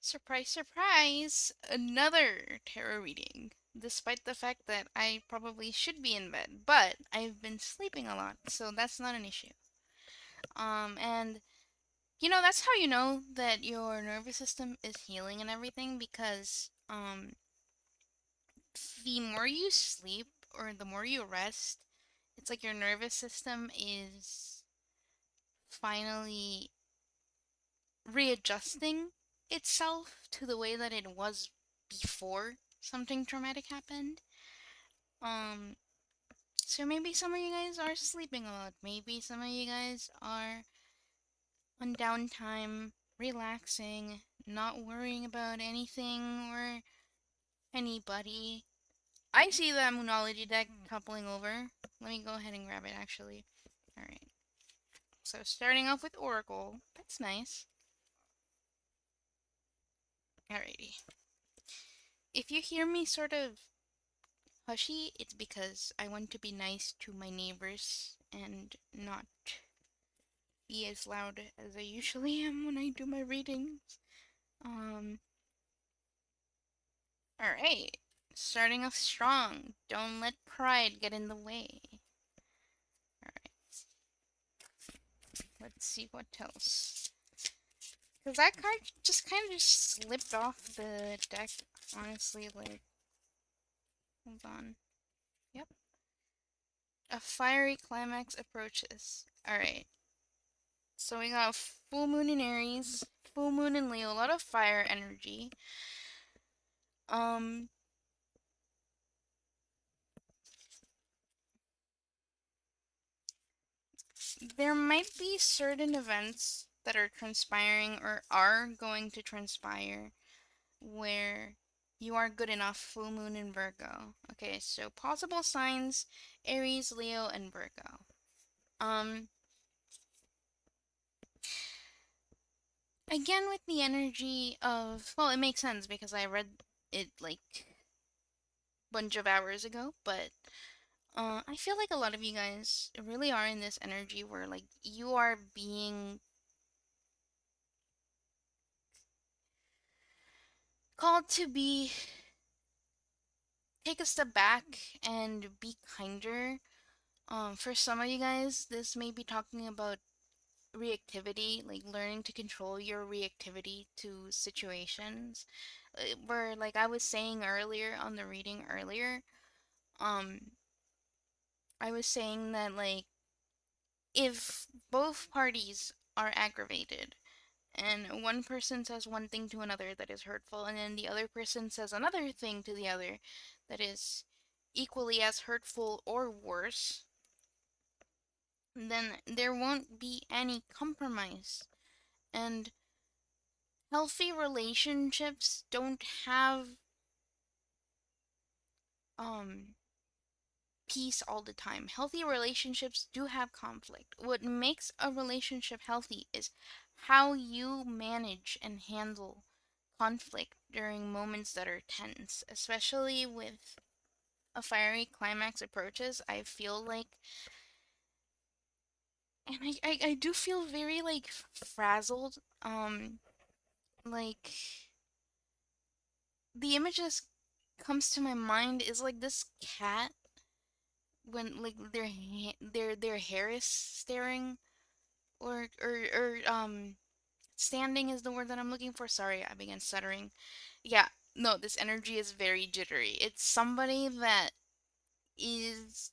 Surprise, surprise! Another tarot reading. Despite the fact that I probably should be in bed, but I've been sleeping a lot, so that's not an issue. And that's how you know that your nervous system is healing and everything because the more you sleep or the more you rest, it's like your nervous system is finally readjusting itself to the way that it was before something traumatic happened. Um, so maybe some of you guys are sleeping a lot. Maybe some of you guys are on downtime, relaxing, not worrying about anything or anybody. I see the Moonology deck toppling over. Let me go ahead and grab it actually. Alright. So starting off with Oracle. That's nice. Alrighty. If you hear me sort of hushy, it's because I want to be nice to my neighbors and not be as loud as I usually am when I do my readings. Um, alright. Starting off strong. Don't let pride get in the way. Alright. Let's see what else. Because that card just kind of slipped off the deck, honestly. Like, hold on. Yep. A fiery climax approaches. Alright. So we got full moon in Aries, full moon in Leo, a lot of fire energy. Um, there might be certain events that are transpiring or are going to transpire where you are good enough. Full moon in Virgo. Okay, so possible signs: Aries, Leo, and Virgo. Um, Again with the energy of, well, it makes sense because I read it like a bunch of hours ago, but I feel like a lot of you guys really are in this energy where like you are being called to be take a step back and be kinder. For some of you guys, this may be talking about reactivity, like learning to control your reactivity to situations. Where, like I was saying earlier on the reading earlier, um, I was saying that like if both parties are aggravated and one person says one thing to another that is hurtful, and then the other person says another thing to the other that is equally as hurtful or worse, then there won't be any compromise. And healthy relationships don't have um peace all the time. Healthy relationships do have conflict. What makes a relationship healthy is how you manage and handle conflict during moments that are tense, especially with a fiery climax approaches. I feel like, and I do feel very like frazzled. Like the image that comes to my mind is like this cat when like their hair is staring or standing is the word that I'm looking for. Sorry, I began stuttering. Yeah, no, this energy is very jittery. It's somebody that is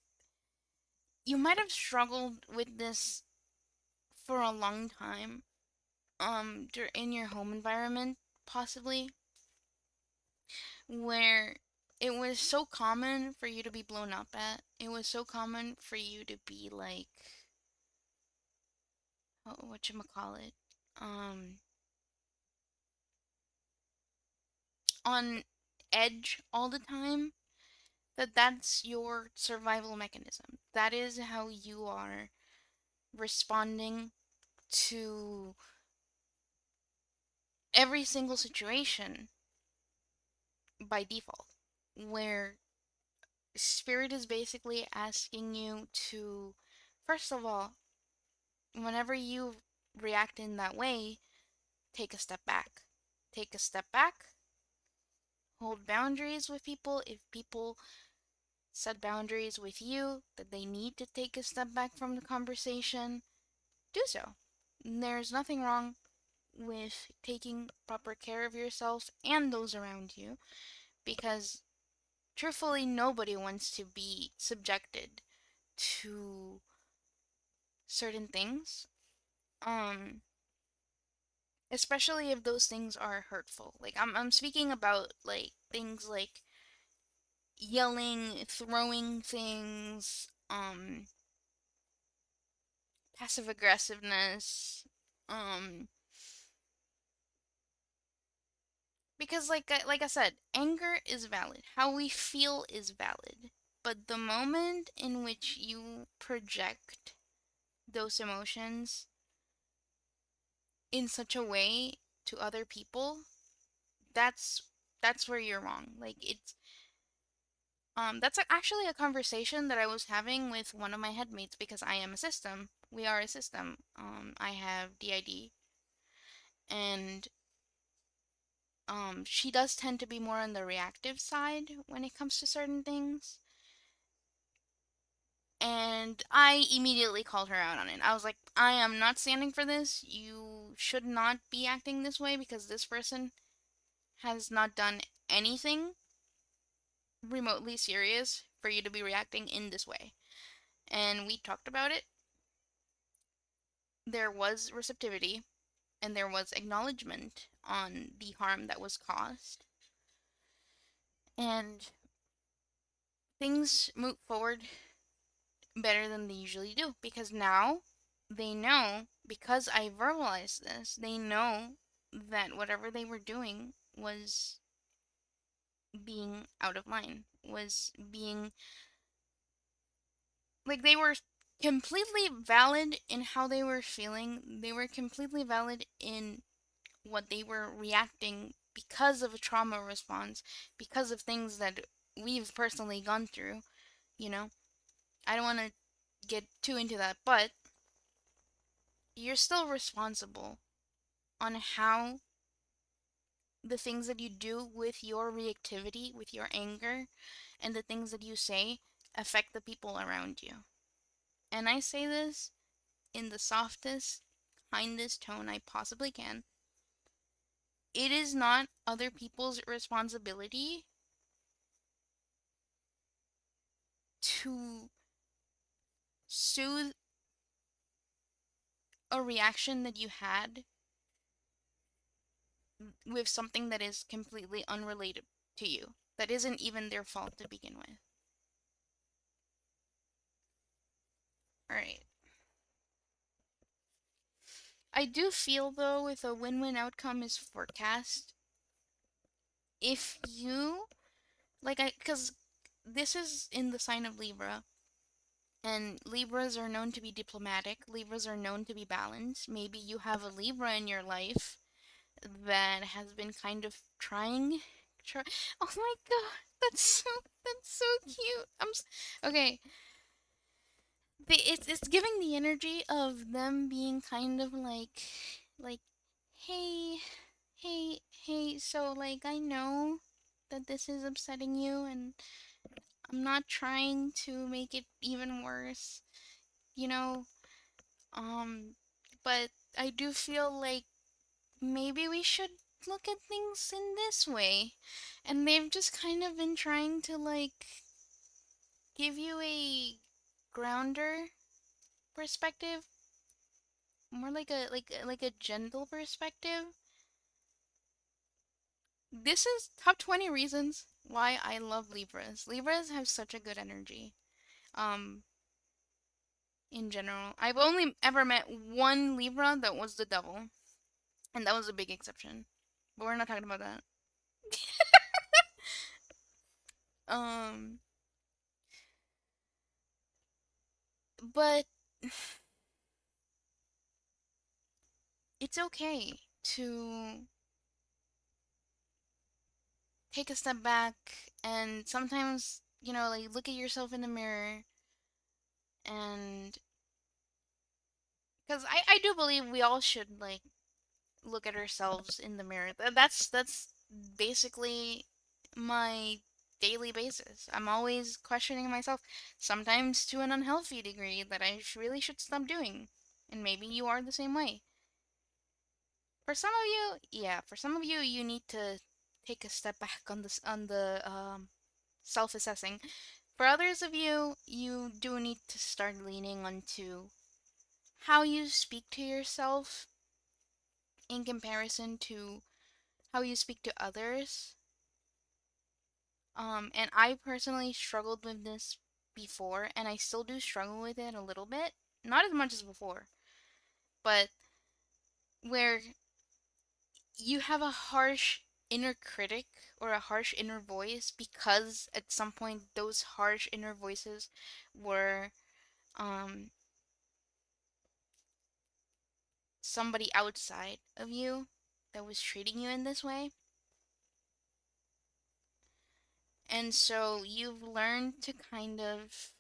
you might have struggled with this for a long time in your home environment possibly, where it was so common for you to be blown up at. It was so common for you to be like whatchamacallit, um on edge all the time, that's your survival mechanism. That is how you are responding to every single situation by default, where spirit is basically asking you to, first of all, whenever you react in that way, take a step back. take a step back, hold boundaries with people. If people set boundaries with you that they need to take a step back from the conversation, do so. There's nothing wrong with taking proper care of yourself and those around you because truthfully nobody wants to be subjected to certain things. Um Especially if those things are hurtful. Like I'm speaking about like things like yelling, throwing things, passive aggressiveness, um because like I said, anger is valid. How we feel is valid. But the moment in which you project those emotions in such a way to other people, that's that's where you're wrong. Like it's that's actually a conversation that I was having with one of my headmates because I am a system. We are a system. I have DID, and she does tend to be more on the reactive side when it comes to certain things. And I immediately called her out on it. I was like, I am not standing for this. You should not be acting this way because this person has not done anything remotely serious for you to be reacting in this way. And we talked about it. There was receptivity and there was acknowledgement on the harm that was caused. And things move forward better than they usually do because now they know, because I verbalized this, they know that whatever they were doing was being out of line, was being like they were completely valid in how they were feeling, they were completely valid in what they were reacting because of a trauma response, because of things that we've personally gone through, you know? I don't want to get too into that, but you're still responsible on how the things that you do with your reactivity, with your anger, and the things that you say affect the people around you. And I say this in the softest, kindest tone I possibly can. It is not other people's responsibility to soothe a reaction that you had with something that is completely unrelated to you, that isn't even their fault to begin with. Alright. I do feel, though, if a win win outcome is forecast, if you, because this is in the sign of Libra, and Libras are known to be diplomatic, Libras are known to be balanced. Maybe you have a Libra in your life that has been kind of try oh my god, that's so cute. Okay. It's giving the energy of them being kind of like hey, hey, so like I know that this is upsetting you and I'm not trying to make it even worse, you know, um but I do feel like maybe we should look at things in this way. And they've just kind of been trying to give you a grounder perspective, more like a gentle perspective. This is top 20 reasons why I love Libras. Libras have such a good energy. Um in general, I've only ever met one Libra that was the devil, and that was a big exception. But we're not talking about that. Um but it's okay to take a step back and sometimes, like look at yourself in the mirror and because I do believe we all should look at ourselves in the mirror. That's basically my daily basis. I'm always questioning myself, sometimes to an unhealthy degree that I really should stop doing. And maybe you are the same way. For some of you, yeah, for some of you, you need to take a step back on this on the self-assessing. For others of you, you do need to start leaning onto how you speak to yourself in comparison to how you speak to others. And I personally struggled with this before, and I still do struggle with it a little bit. Not as much as before, but where you have a harsh inner critic or a harsh inner voice because at some point those harsh inner voices were um, somebody outside of you that was treating you in this way. And so you've learned to kind of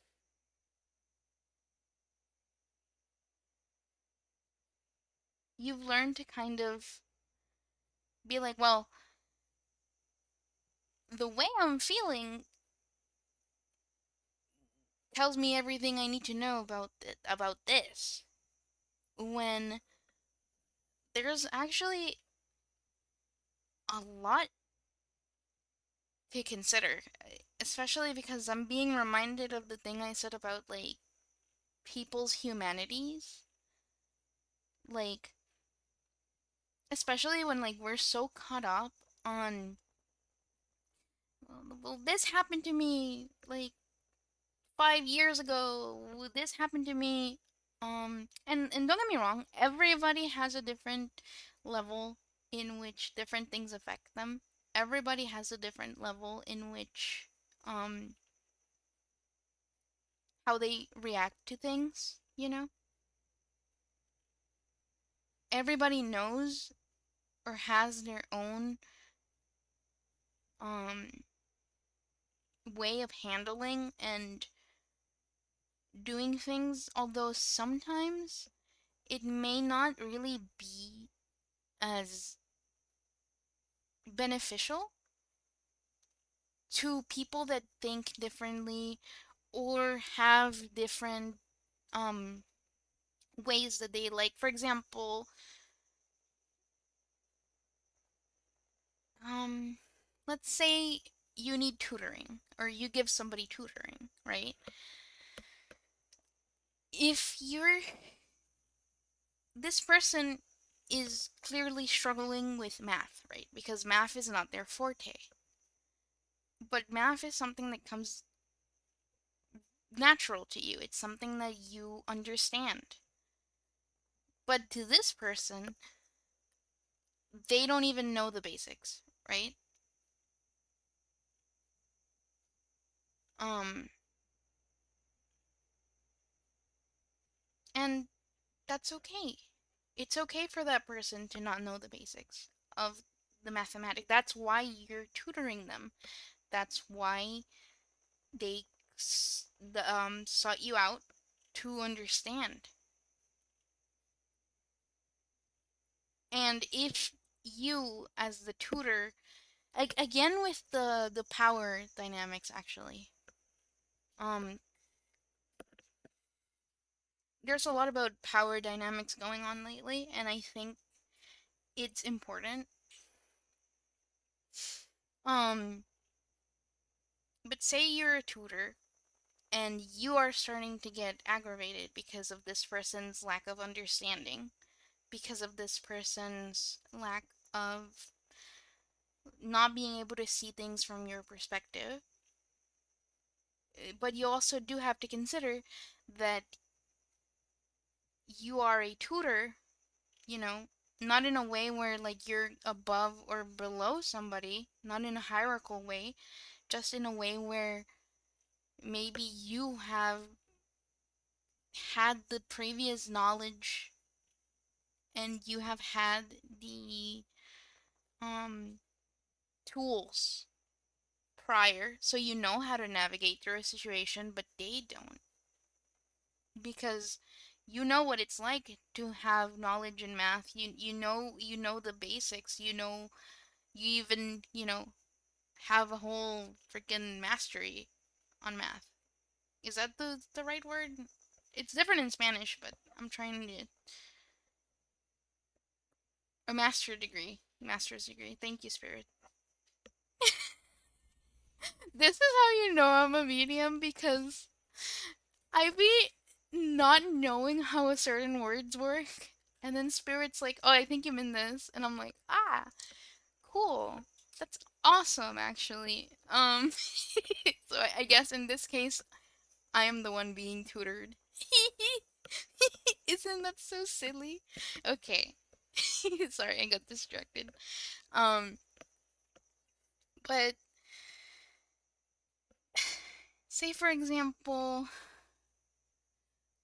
be like, well, the way I'm feeling tells me everything I need to know about this. When there's actually a lot to consider, especially because I'm being reminded of the thing I said about like people's humanities. Like, especially when like we're so caught up on, well, this happened to me like 5 years ago. This happened to me. And don't get me wrong, everybody has a different level in which different things affect them. Everybody has a different level in which um how they react to things, you know? Everybody knows or has their own um way of handling and doing things, although sometimes it may not really be as beneficial to people that think differently or have different um ways that they like. For example, um let's say you need tutoring or you give somebody tutoring, right? If you're This person is clearly struggling with math, right? Because math is not their forte. But math is something that comes natural to you. It's something that you understand. But to this person, they don't even know the basics, right? Um and that's okay. It's okay for that person to not know the basics of the mathematics. That's why you're tutoring them. That's why they sought you out to understand. And if you, as the tutor, again with the power dynamics, actually, um, there's a lot about power dynamics going on lately, and I think it's important. Um, but say you're a tutor and you are starting to get aggravated because of this person's lack of understanding, because of this person's lack of not being able to see things from your perspective. But you also do have to consider that you are a tutor, you know, not in a way where like you're above or below somebody, not in a hierarchical way, just in a way where maybe you have had the previous knowledge and you have had the um tools prior so you know how to navigate through a situation, but they don't, because You know what it's like to have knowledge in math. You know the basics. You even, have a whole freaking mastery on math. Is that the right word? It's different in Spanish, but I'm trying to a master's degree. Thank you, Spirit. This is how you know I'm a medium because I be not knowing how a certain words work, and then Spirit's like, "Oh, I think you mean this," and I'm like, "Ah, cool. That's awesome, actually." So I guess in this case, I am the one being tutored. Isn't that so silly? Okay. Sorry, I got distracted. Um, but say for example,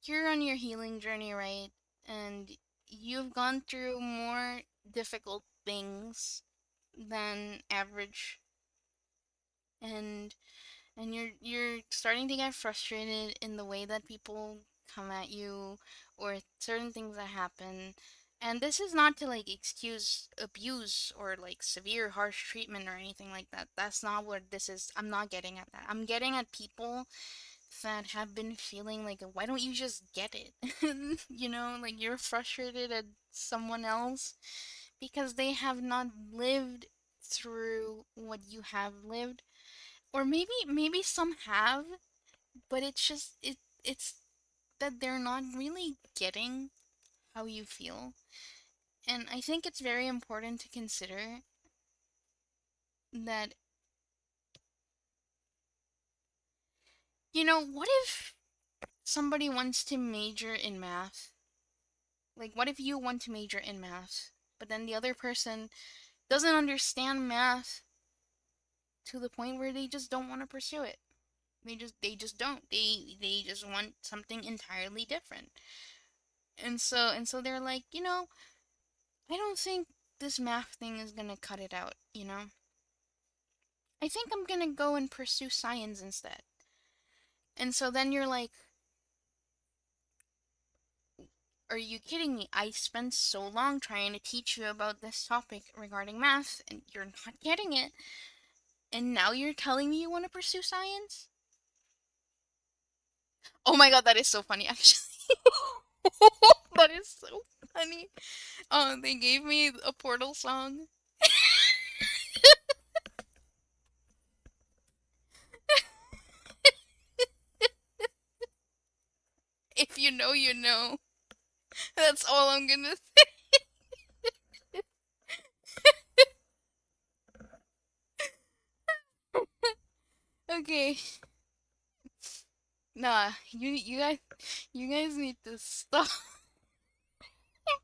you're on your healing journey, right? And you've gone through more difficult things than average, and you're starting to get frustrated in the way that people come at you or certain things that happen. And this is not to like excuse abuse or like severe harsh treatment or anything like that. That's not what this is. I'm not getting at that. I'm getting at people that have been feeling like, why don't you just get it? Like you're frustrated at someone else because they have not lived through what you have lived. Or maybe some have, but it's that they're not really getting how you feel. And I think it's very important to consider that, what if somebody wants to major in math? Like, what if you want to major in math, but then the other person doesn't understand math to the point where they just don't want to pursue it? They just don't. They just want something entirely different. And so they're like, I don't think this math thing is gonna cut it out. I think I'm gonna go and pursue science instead. And so then you're like, are you kidding me? I spent so long trying to teach you about this topic regarding math, and you're not getting it. And now you're telling me you want to pursue science? Oh my god, that is so funny, actually. That is so funny. They gave me a Portal song. If you know, you know. That's all I'm gonna say. Okay. Nah, you guys need to stop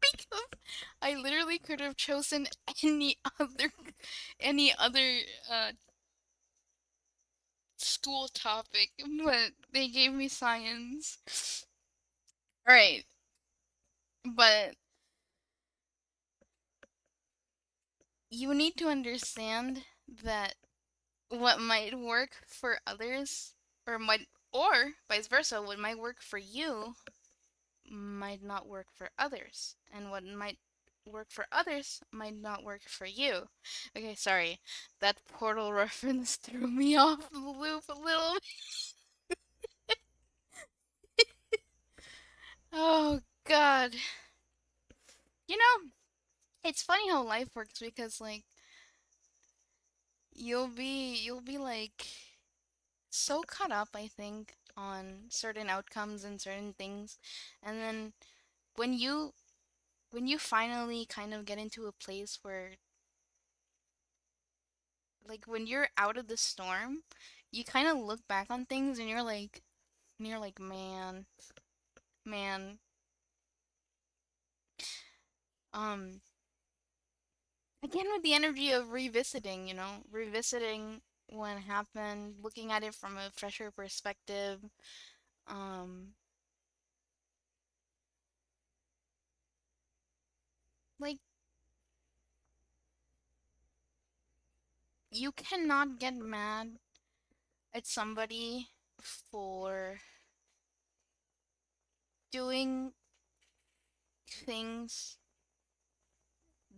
because I literally could have chosen other any other uh school topic, but they gave me science. All right, but you need to understand that what might work for others or vice versa, what might work for you might not work for others, and what might work for others might not work for you. Okay, sorry. That Portal reference threw me off the loop a little. Oh god. You know, it's funny how life works because like you'll be like so caught up, I think, on certain outcomes and certain things. And then when you when you finally kind of get into a place where like when you're out of the storm, you kind of look back on things and you're like, man, um, again with the energy of revisiting what happened, looking at it from a fresher perspective. Um, like you cannot get mad at somebody for doing things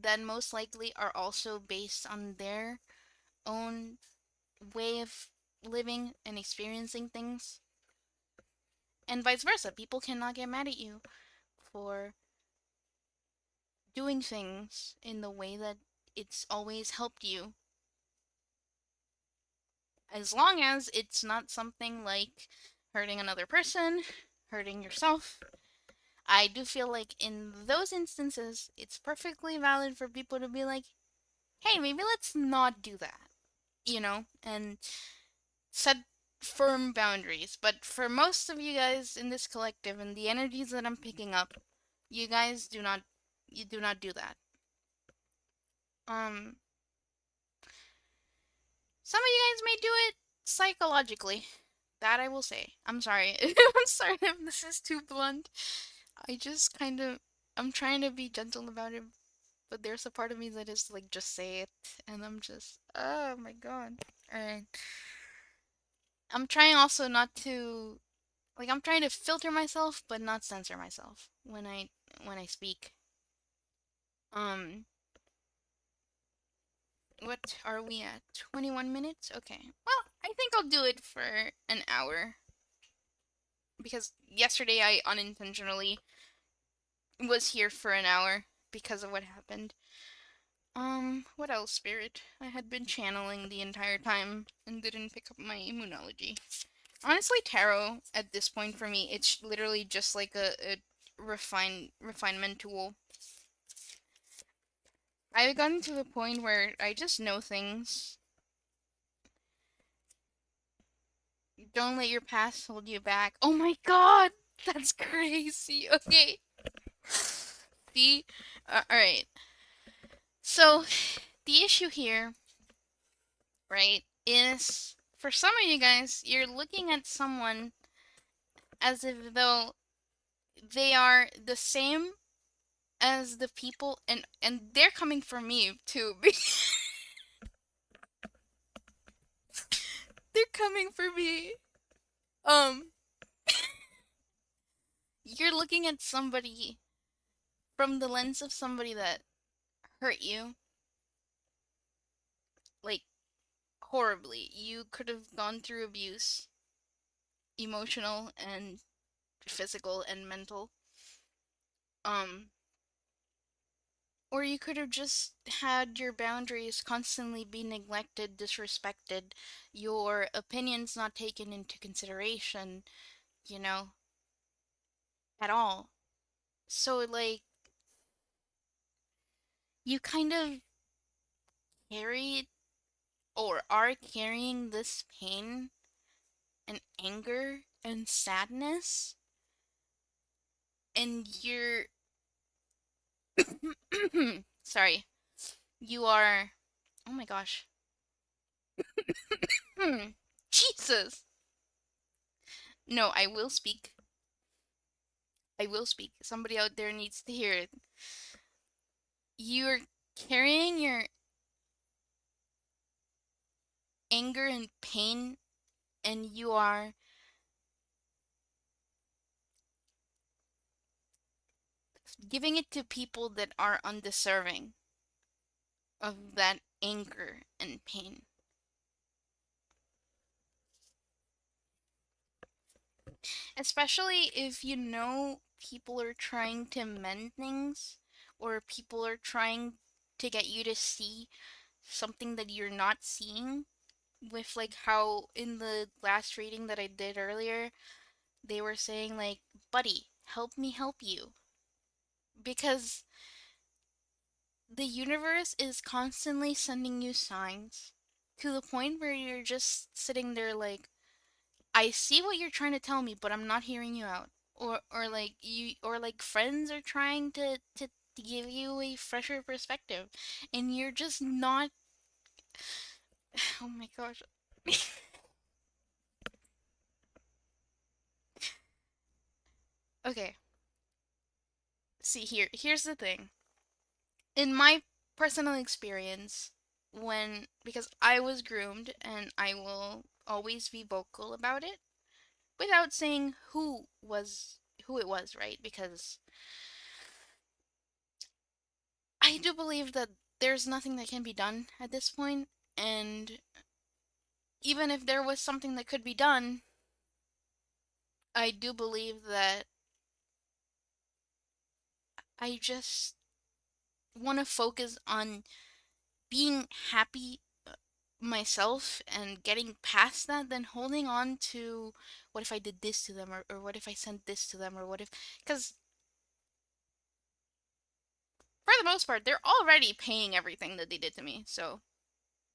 that most likely are also based on their own way of living and experiencing things, and vice versa. People cannot get mad at you for doing things in the way that it's always helped you, as long as it's not something like hurting another person, hurting yourself. I do feel like in those instances, it's perfectly valid for people to be like, hey, maybe let's not do that, and set firm boundaries. But for most of you guys in this collective and the energies that I'm picking up, you guys do not do that. Um, some of you guys may do it psychologically. That I will say. I'm sorry. I'm sorry if this is too blunt. I just kind of, I'm trying to be gentle about it, but there's a part of me that is like, just say it, and I'm just, oh my god. Alright. I'm trying also not to, like, I'm trying to filter myself, but not censor myself when I speak. Um, what are we at? 21 minutes? Okay. Well, I think I'll do it for an hour because yesterday I unintentionally was here for an hour because of what happened. What else, Spirit? I had been channeling the entire time and didn't pick up my immunology. Honestly, tarot at this point for me, it's literally just like a refinement tool. I've gotten to the point where I just know things. Don't let your past hold you back. Oh my god, that's crazy. Okay, see, all right. So the issue here, right, is for some of you guys, you're looking at someone as if though they are the same as the people, and they're coming for me too. They're coming for me. Um, you're looking at somebody from the lens of somebody that hurt you, like, horribly. You could have gone through abuse, emotional and physical and mental. Um, or you could have just had your boundaries constantly be neglected, disrespected, your opinions not taken into consideration, you know, at all. So, like, you kind of carried or are carrying this pain and anger and sadness, and you're sorry, you are, oh my gosh. Jesus. No, I will speak. I will speak. Somebody out there needs to hear it. You're carrying your anger and pain, and you are giving it to people that are undeserving of that anger and pain. Especially if you know people are trying to mend things, or people are trying to get you to see something that you're not seeing. With like how in the last reading that I did earlier, they were saying like, buddy, help me help you. Because the universe is constantly sending you signs to the point where you're just sitting there like, I see what you're trying to tell me, but I'm not hearing you out. Or like you, or like friends are trying to give you a fresher perspective, and you're just not. Oh my gosh. Okay. See, here's the thing. In my personal experience, when, because I was groomed and I will always be vocal about it without saying who it was, right? Because I do believe that there's nothing that can be done at this point, and even if there was something that could be done, I do believe that I just want to focus on being happy myself and getting past that than holding on to what if I did this to them, or what if I sent this to them, or what if, because for the most part they're already paying everything that they did to me, so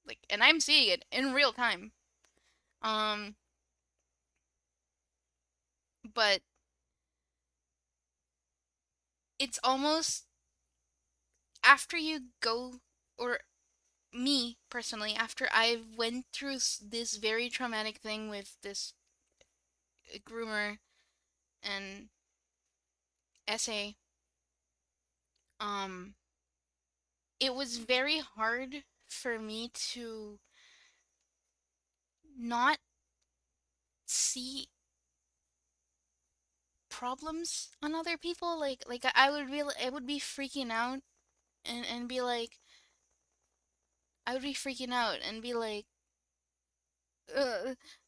like, and I'm seeing it in real time. um but it's almost, after you go, or me personally, after I went through this very traumatic thing with this groomer and essay, um it was very hard for me to not see problems on other people. Like I would be freaking out, and be like, I would be freaking out and be like,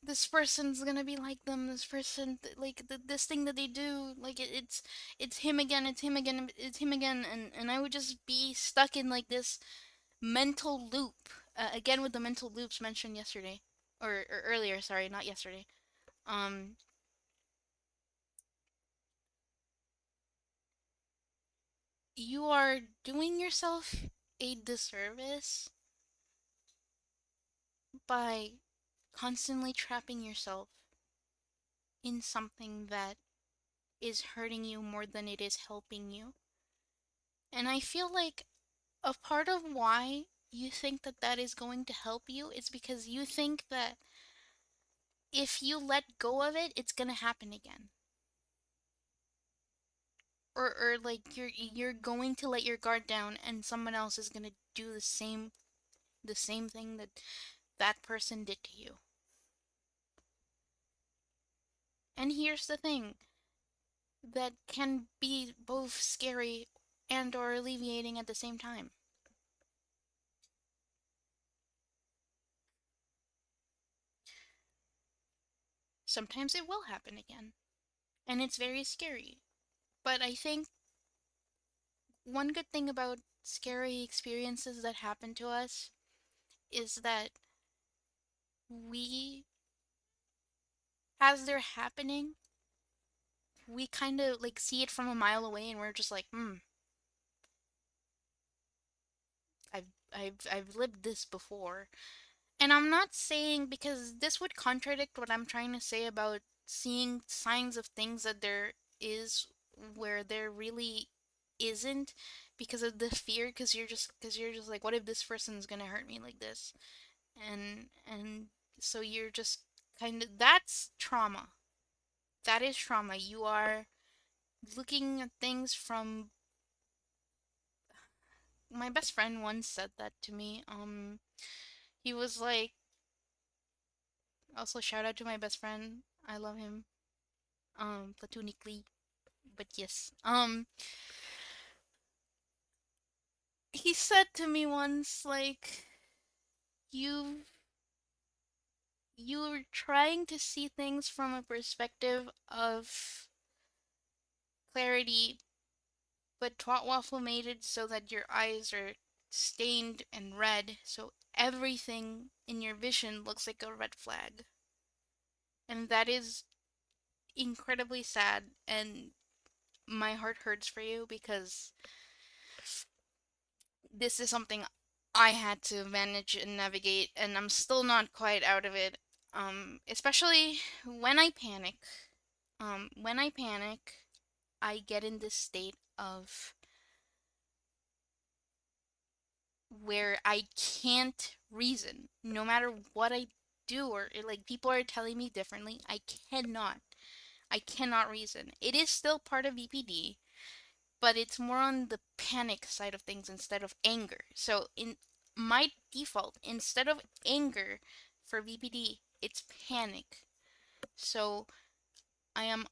this person's gonna be like them. This person, like this thing that they do, like it's him again. It's him again. It's him again. And I would just be stuck in like this mental loop. Again with the mental loops mentioned yesterday, or earlier. Sorry, not yesterday. Um, you are doing yourself a disservice by constantly trapping yourself in something that is hurting you more than it is helping you. And I feel like a part of why you think that that is going to help you is because you think that if you let go of it, it's going to happen again. Or like you're going to let your guard down and someone else is going to do the same thing that that person did to you. And here's the thing that can be both scary and or alleviating at the same time. Sometimes it will happen again, and it's very scary. But I think one good thing about scary experiences that happen to us is that we, as they're happening, we kind of like see it from a mile away and we're just like, I've lived this before. And I'm not saying, because this would contradict what I'm trying to say about seeing signs of things that there is where there really isn't, because of the fear, because you're just like, what if this person's gonna hurt me like this? And so you're just kind of, that's trauma. That is trauma. You are looking at things from, my best friend once said that to me. He was like, also shout out to my best friend. I love him. Platonically, but yes. He said to me once, like, you you're trying to see things from a perspective of clarity, but Twat Waffle made it so that your eyes are stained and red, so everything in your vision looks like a red flag. And that is incredibly sad, and my heart hurts for you because this is something I had to manage and navigate, and I'm still not quite out of it. Especially when I panic. When I panic, I get in this state of where I can't reason. No matter what I do, or like people are telling me differently, I cannot. I cannot reason. It is still part of BPD, but it's more on the panic side of things instead of anger. So in my default, instead of anger for BPD, it's panic. So I am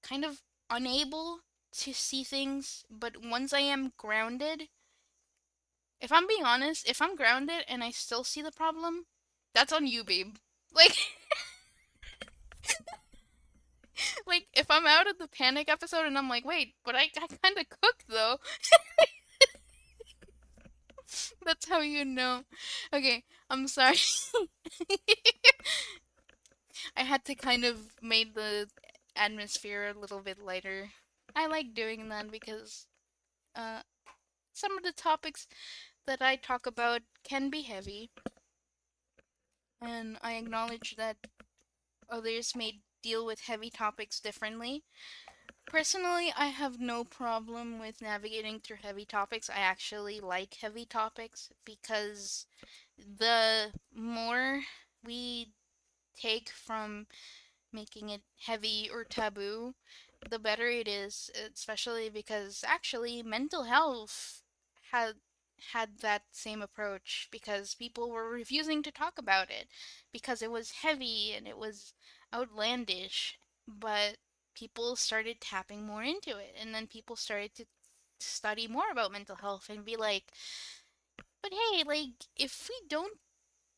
kind of unable to see things, but once I am grounded, If I'm being honest, if I'm grounded and I still see the problem, that's on you, babe. Like, like if I'm out of the panic episode and I'm like, wait, but I kind of cooked though. That's how you know. Okay, I'm sorry. I had to kind of make the atmosphere a little bit lighter. I like doing that because uh, some of the topics that I talk about can be heavy, and I acknowledge that others may deal with heavy topics differently. Personally, I have no problem with navigating through heavy topics. I actually like heavy topics because the more we take from making it heavy or taboo, the better it is, especially because actually mental health had that same approach because people were refusing to talk about it because it was heavy and it was outlandish, but people started tapping more into it and then people started to study more about mental health and be like, but hey, like if we don't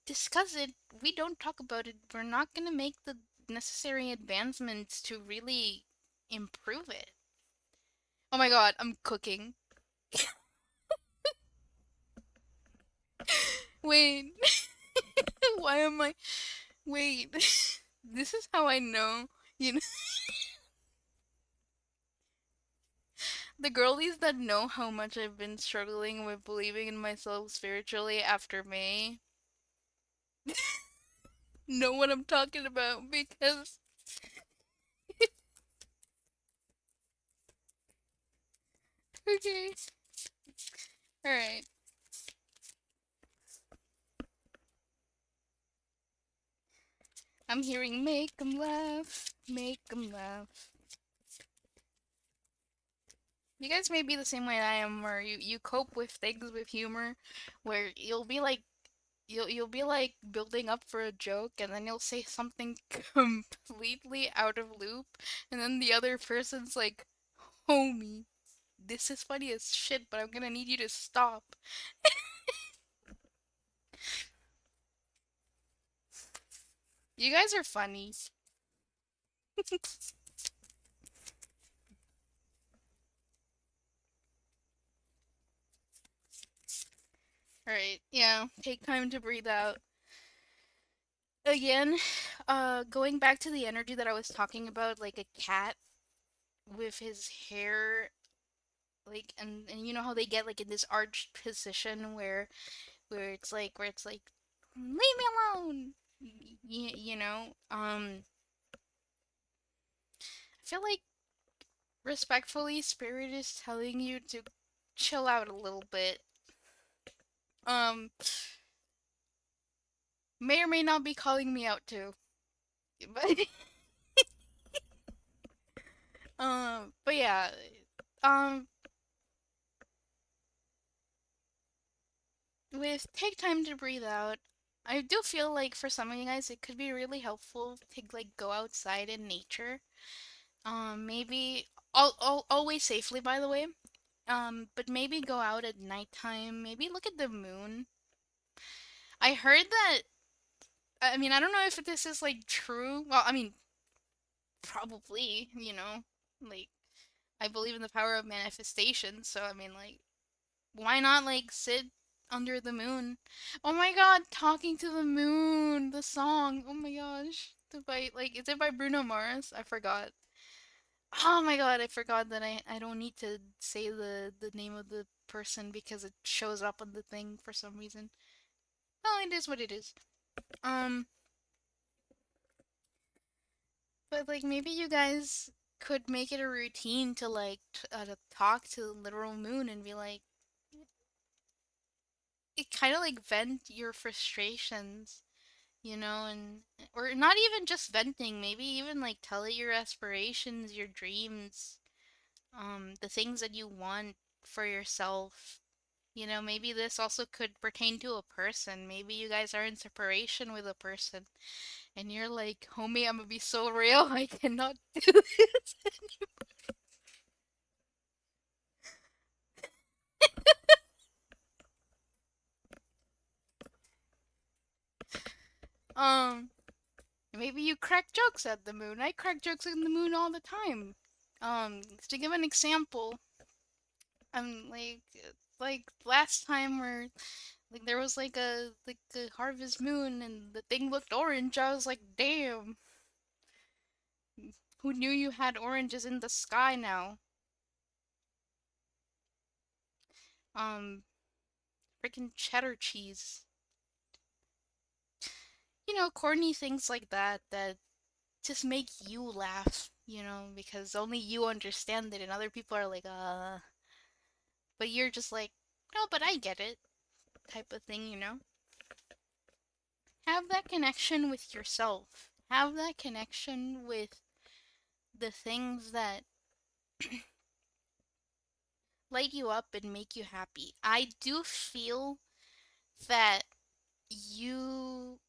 discuss it, we don't talk about it, we're not going to make the necessary advancements to really improve it. Oh my god, I'm cooking. Wait, why am I. Wait, this is how I know. You know, the girlies that know how much I've been struggling with believing in myself spiritually after May know what I'm talking about because. Okay, alright. I'm hearing make 'em laugh, make 'em laugh. You guys may be the same way I am, where you cope with things with humor, where you'll be like building up for a joke, and then you'll say something completely out of loop, and then the other person's like, "Homie, this is funny as shit, but I'm gonna need you to stop." You guys are funny. All right, yeah. Take time to breathe out. Again, going back to the energy that I was talking about, like a cat with his hair like and you know how they get like in this arched position where it's like leave me alone, you know. I feel like respectfully spirit is telling you to chill out a little bit. um may or may not be calling me out too, but but yeah, um with take time to breathe out, I do feel like for some of you guys it could be really helpful to like go outside in nature. Maybe always safely, by the way. But maybe go out at nighttime. Maybe look at the moon. I heard that. I mean, I don't know if this is like true. Well, I mean, probably. You know, like I believe in the power of manifestation. So I mean, like, why not like sit under the moon? Oh my God, talking to the moon, the song. Oh my gosh, by like, is it by Bruno Mars? I forgot. Oh my god, I forgot that I don't need to say the name of the person because it shows up on the thing for some reason. Well, it is what it is. Um, but like maybe you guys could make it a routine to like to talk to the literal moon and be like it kind of like vent your frustrations, you know, and or not even just venting, maybe even like tell it your aspirations, your dreams, the things that you want for yourself. You know, maybe this also could pertain to a person. Maybe you guys are in separation with a person and you're like, homie, I'm gonna be so real, I cannot do this. Um, maybe you crack jokes at the moon. I crack jokes at the moon all the time. To give an example, I'm like last time where like there was like a harvest moon and the thing looked orange. I was like, damn, who knew you had oranges in the sky now? Um, freaking cheddar cheese. Corny things like that that just make you laugh, because only you understand it and other people are like, but you're just like, no, but I get it, type of thing. Have that connection with yourself. Have that connection with the things that light you up and make you happy. I do feel that you,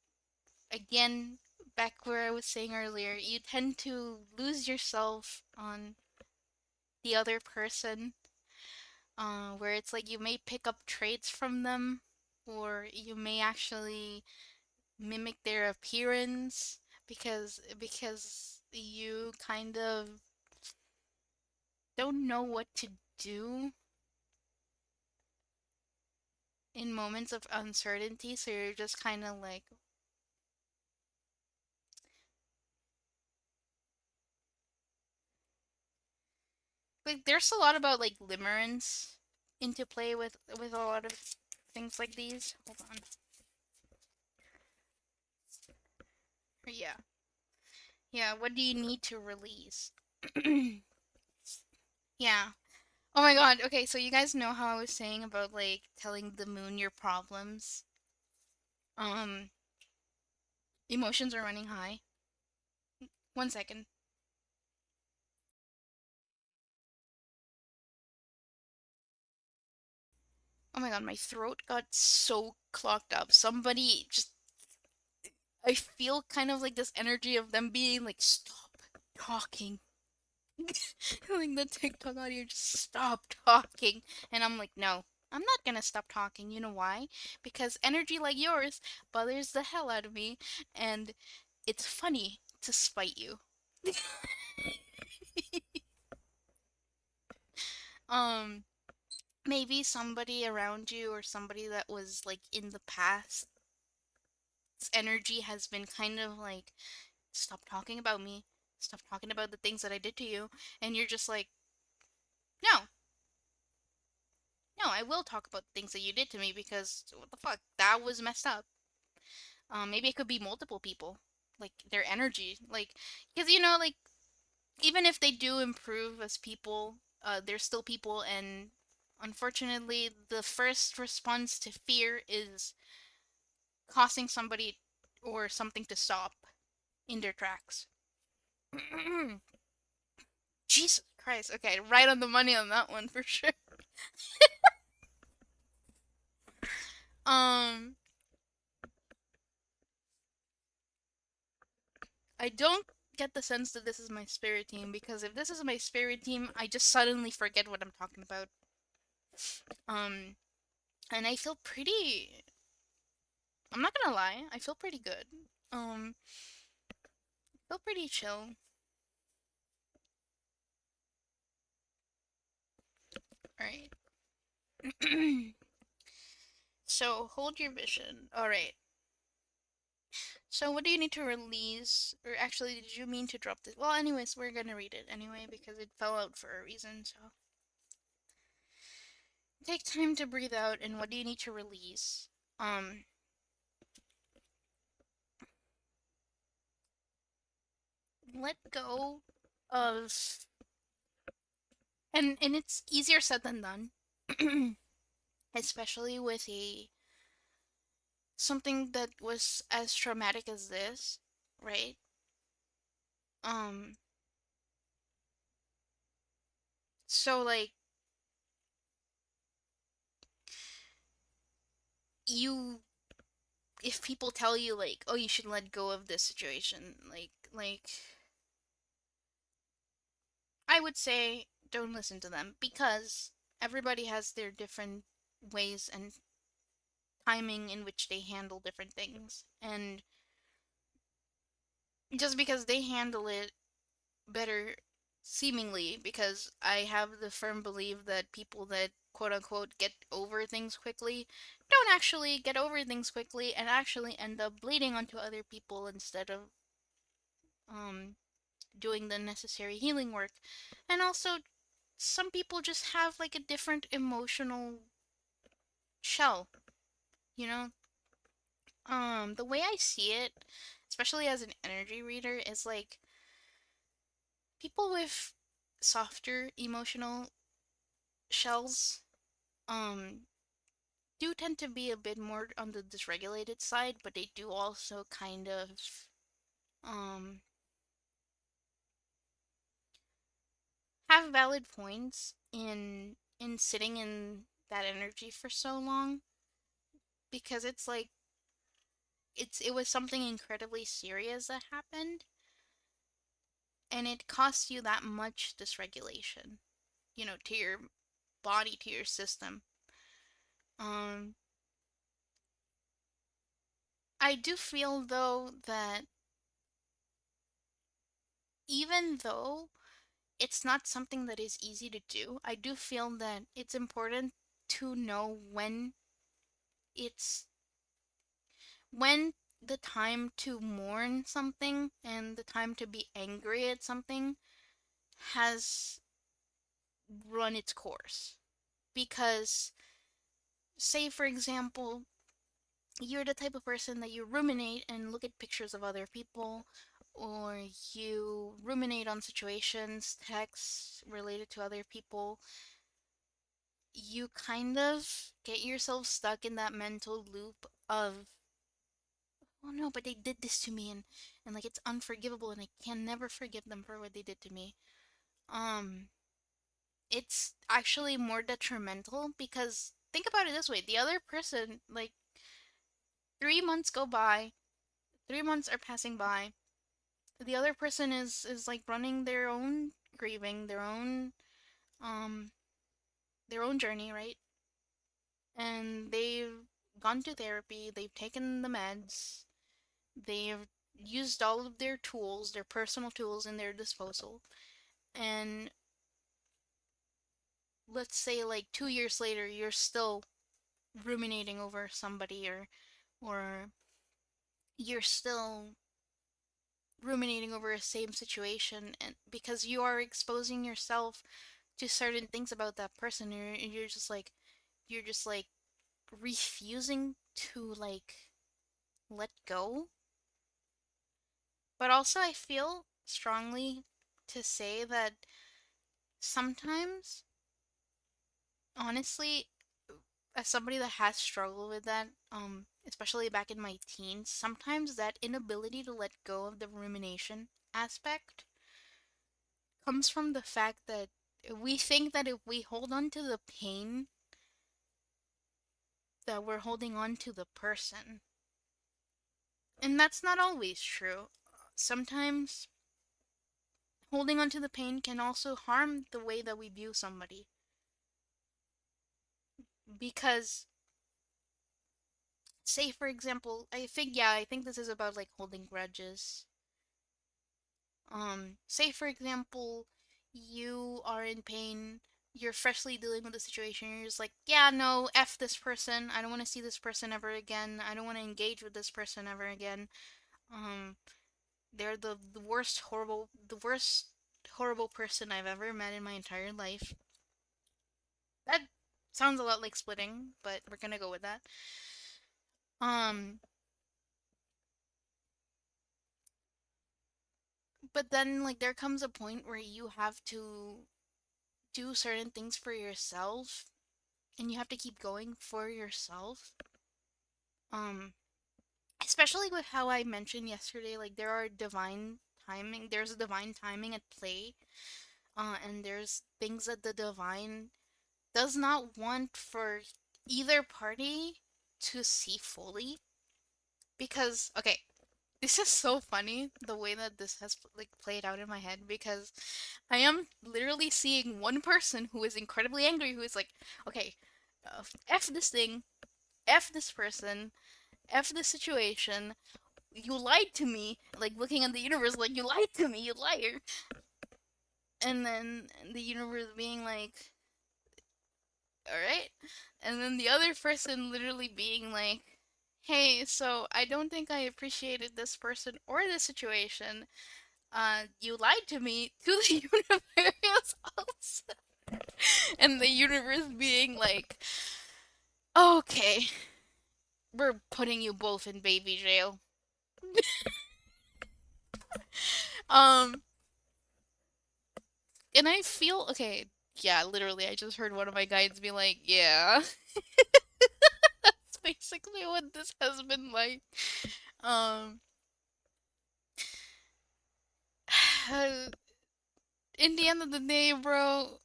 again, back where I was saying earlier, you tend to lose yourself on the other person, where it's like you may pick up traits from them, or you may actually mimic their appearance because you kind of don't know what to do in moments of uncertainty, so you're just kind of like there's a lot about like limerence into play with a lot of things like these. Hold on. Yeah. Yeah, what do you need to release? Yeah. Oh my god. Okay, so you guys know how I was saying about like telling the moon your problems? Um, emotions are running high. 1 second. Oh my god, my throat got so clogged up. Somebody just, I feel kind of like this energy of them being like, stop talking. Like the TikTok audio, just stop talking. And I'm like, no, I'm not gonna stop talking. You know why? Because energy like yours bothers the hell out of me, and it's funny to spite you. um, Maybe somebody around you or somebody that was like in the past, energy has been kind of like, stop talking about me. Stop talking about the things that I did to you. And you're just like, no, no, I will talk about the things that you did to me because what the fuck? That was messed up. Maybe it could be multiple people. Like their energy. Like, because, like, even if they do improve as people, they're still people. And unfortunately, the first response to fear is causing somebody or something to stop in their tracks. Jesus Christ. Okay, right on the money on that one for sure. Um, I don't get the sense that this is my spirit team because if this is my spirit team, I just suddenly forget what I'm talking about. Um, and I feel pretty. I'm not gonna lie, I feel pretty good. I feel pretty chill. All right. So hold your vision. All right. So what do you need to release? Or actually, did you mean to drop this? Well, anyways, we're gonna read it anyway because it fell out for a reason. So take time to breathe out. And what do you need to release? Um, Let go of, and it's easier said than done, especially with a something that was as traumatic as this, right? Um, so like you, if people tell you like, oh, you should let go of this situation, like I would say don't listen to them because everybody has their different ways and timing in which they handle different things. And just because they handle it better, seemingly, because I have the firm belief that people that quote unquote get over things quickly don't actually get over things quickly and actually end up bleeding onto other people instead of um doing the necessary healing work. And also, some people just have like a different emotional shell, you know? The way I see it, especially as an energy reader, is like people with softer emotional shells um do tend to be a bit more on the dysregulated side, but they do also kind of um have valid points in sitting in that energy for so long, because it's like it was something incredibly serious that happened, and it costs you that much dysregulation, to your body, to your system. um I do feel though that even though it's not something that is easy to do, I do feel that it's important to know it's when the time to mourn something and the time to be angry at something has run its course. Because, say, for example, you're the type of person that you ruminate and look at pictures of other people, or you ruminate on situations, texts related to other people, you kind of get yourself stuck in that mental loop of, oh no, but they did this to me, and like it's unforgivable and I can never forgive them for what they did to me. Um it's actually more detrimental, because think about it this way: the other person, like, 3 months go by, 3 months are passing by, the other person is like running their own grieving, um their own journey, right? And they've gone to therapy, they've taken the meds, they've used all of their tools, their personal tools in their disposal. And let's say like 2 years later, you're still ruminating over somebody, or you're still ruminating over a same situation, and because you are exposing yourself to certain things about that person, you're just like refusing to like let go. But also, I feel strongly to say that sometimes, honestly, as somebody that has struggled with that, especially back in my teens, sometimes that inability to let go of the rumination aspect comes from the fact that we think that if we hold on to the pain, that we're holding on to the person. And that's not always true. Sometimes holding on to the pain can also harm the way that we view somebody. Because, say for example, I think this is about like holding grudges. Say for example, you are in pain, you're freshly dealing with the situation, you're just like, yeah, no, F this person, I don't want to see this person ever again, I don't want to engage with this person ever again. Um, they're the worst horrible person I've ever met in my entire life. That sounds a lot like splitting, but we're gonna go with that. Um, but then like there comes a point where you have to do certain things for yourself, and you have to keep going for yourself. Um, Especially with how I mentioned yesterday, like there's a divine timing at play, and there's things that the divine does not want for either party to see fully. Because, okay, this is so funny the way that this has like played out in my head, because I am literally seeing one person who is incredibly angry, who is like, okay, F this thing, F this person, F this situation. you lied to me. Like looking at the universe, like you lied to me, you liar. And then the universe being like, all right. And then the other person literally being like, hey, so I don't think I appreciated this person or this situation. You lied to me to the universe also. And the universe being like, okay, we're putting you both in baby jail. Um, and I feel okay. Yeah, literally, I just heard one of my guides be like, yeah, that's basically what this has been like. Um, in the end of the day, bro,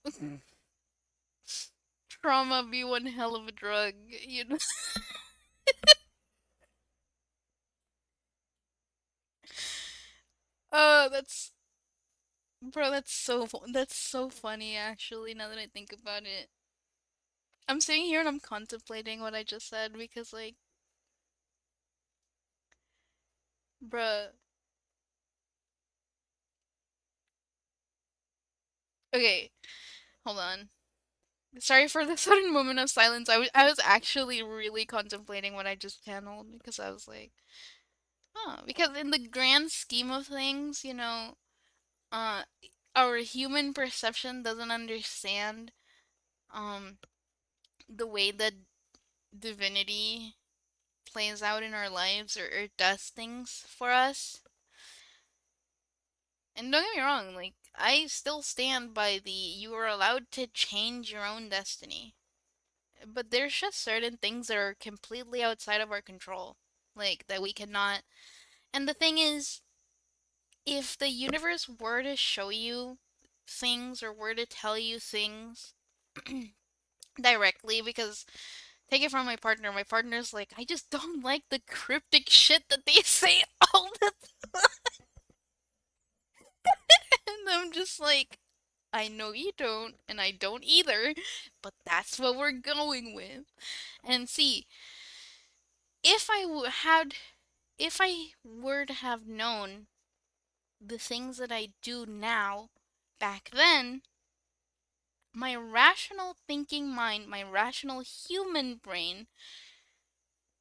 trauma be one hell of a drug, you know. That's bro, that's so funny actually. Now that I think about it, I'm sitting here and I'm contemplating what I just said because like, bruh. Okay, hold on. Sorry for the sudden moment of silence. I was actually really contemplating what I just channeled because I was like, oh, because in the grand scheme of things, uh, our human perception doesn't understand um the way that divinity plays out in our lives or does things for us. And don't get me wrong, like I still stand by the you are allowed to change your own destiny. But there's just certain things that are completely outside of our control. Like that we cannot. And the thing is, if the universe were to show you things or were to tell you things directly, because take it from my partner's like, I just don't like the cryptic shit that they say all the time. And I'm just like, I know you don't, and I don't either, but that's what we're going with. And see, if I had, if I were to have known the things that I do now back then, my rational thinking mind, my rational human brain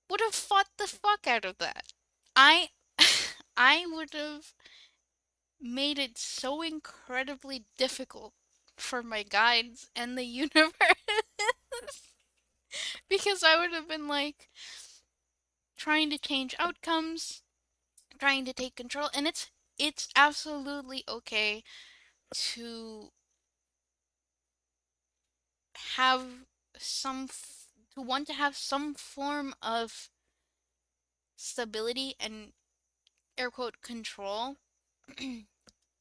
would have fought the fuck out of that. I I would have made it so incredibly difficult for my guides and the universe because I would have been like trying to change outcomes, trying to take control, and it's absolutely okay to have to want to have some form of stability and air quote control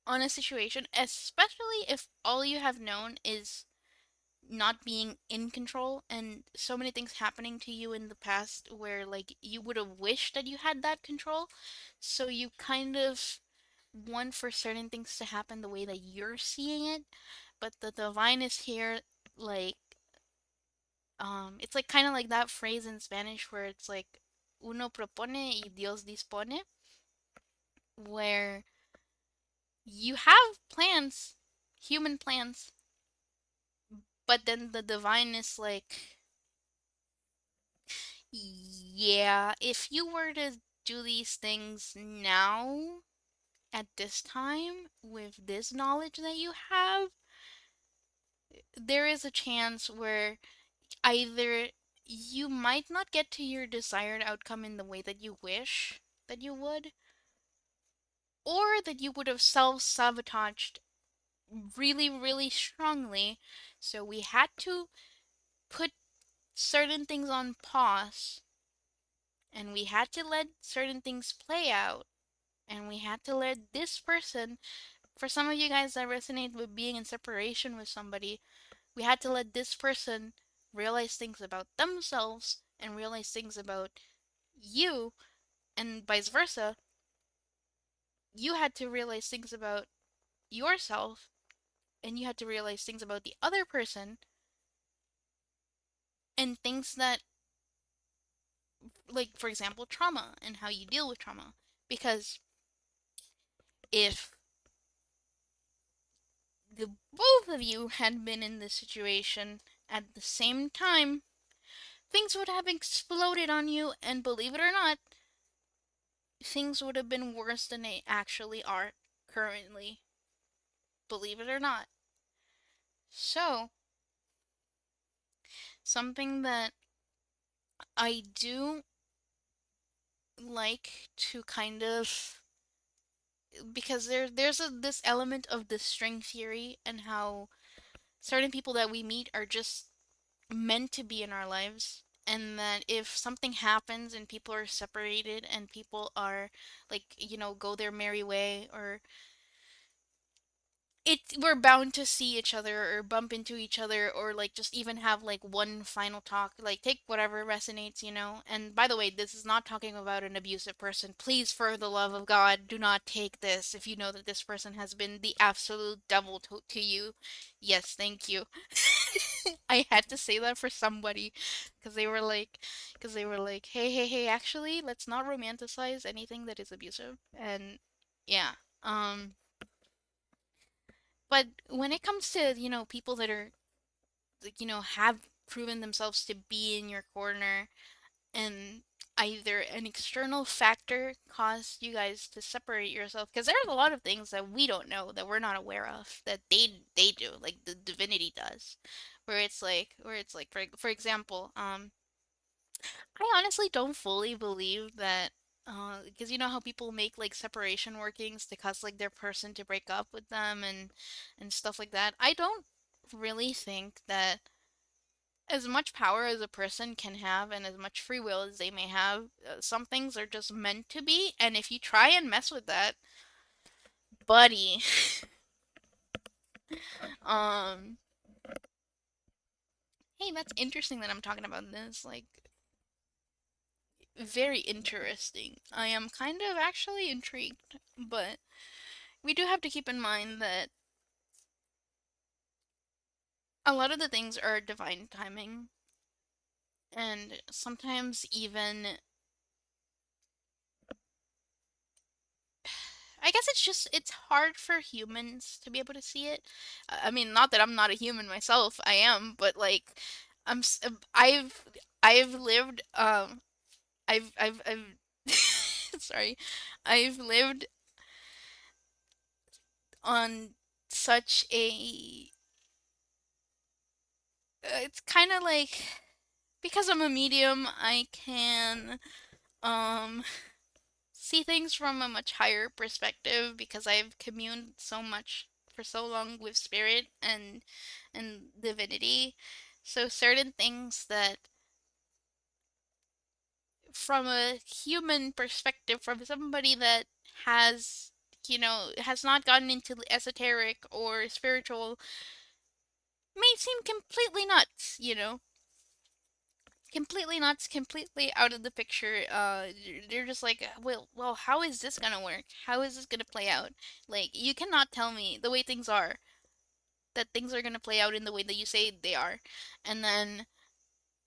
on a situation, especially if all you have known is not being in control and so many things happening to you in the past where like you would have wished that you had that control. So you kind of want for certain things to happen the way that you're seeing it, but the divine is here like it's like kind of like that phrase in Spanish where it's like uno propone y Dios dispone, where you have plans, human plans, but then the divine is like, yeah, if you were to do these things now at this time with this knowledge that you have, there is a chance where either you might not get to your desired outcome in the way that you wish that you would, or that you would have self sabotaged really, really strongly. So we had to put certain things on pause and we had to let certain things play out and we had to let this person, for some of you guys that resonate with being in separation with somebody, we had to let this person realize things about themselves and realize things about you, and vice versa. You had to realize things about yourself and you had to realize things about the other person and things that, like, for example, trauma and how you deal with trauma. Because if the both of you had been in this situation at the same time, things would have exploded on you, and believe it or not, things would have been worse than they actually are currently. Believe it or not. So, something that I do like to kind of, because there's this element of the string theory and how certain people that we meet are just meant to be in our lives, and that if something happens and people are separated and people are like, go their merry way, or we're bound to see each other or bump into each other, or like just even have like one final talk, like take whatever resonates. And by the way, this is not talking about an abusive person. Please, for the love of God, do not take this if you know that this person has been the absolute devil to you. Yes, thank you. I had to say that for somebody, because they were like, hey, hey, hey, actually, let's not romanticize anything that is abusive. And yeah. But when it comes to, people that are, like, have proven themselves to be in your corner, and either an external factor caused you guys to separate yourself, because there's a lot of things that we don't know, that we're not aware of, that they do, like the divinity does, where it's like for example, I honestly don't fully believe that, because you know how people make like separation workings to cause like their person to break up with them, and stuff like that. I don't really think that as much power as a person can have and as much free will as they may have, some things are just meant to be, and if you try and mess with that, buddy, um, hey, that's interesting that I'm talking about this. Like, very interesting. I am kind of actually intrigued, but we do have to keep in mind that a lot of the things are divine timing, and sometimes even, I guess it's hard for humans to be able to see it. I mean, not that I'm not a human myself, I am, but like, I've lived, I've sorry, I've lived on such a, it's kind of like, because I'm a medium, I can um see things from a much higher perspective, because I've communed so much for so long with spirit and divinity. So certain things that, from a human perspective, from somebody that has, has not gotten into esoteric or spiritual, may seem completely nuts. Completely nuts, completely out of the picture. They're just like, well, how is this gonna work? How is this gonna play out? Like, you cannot tell me the way things are, that things are gonna play out in the way that you say they are, and then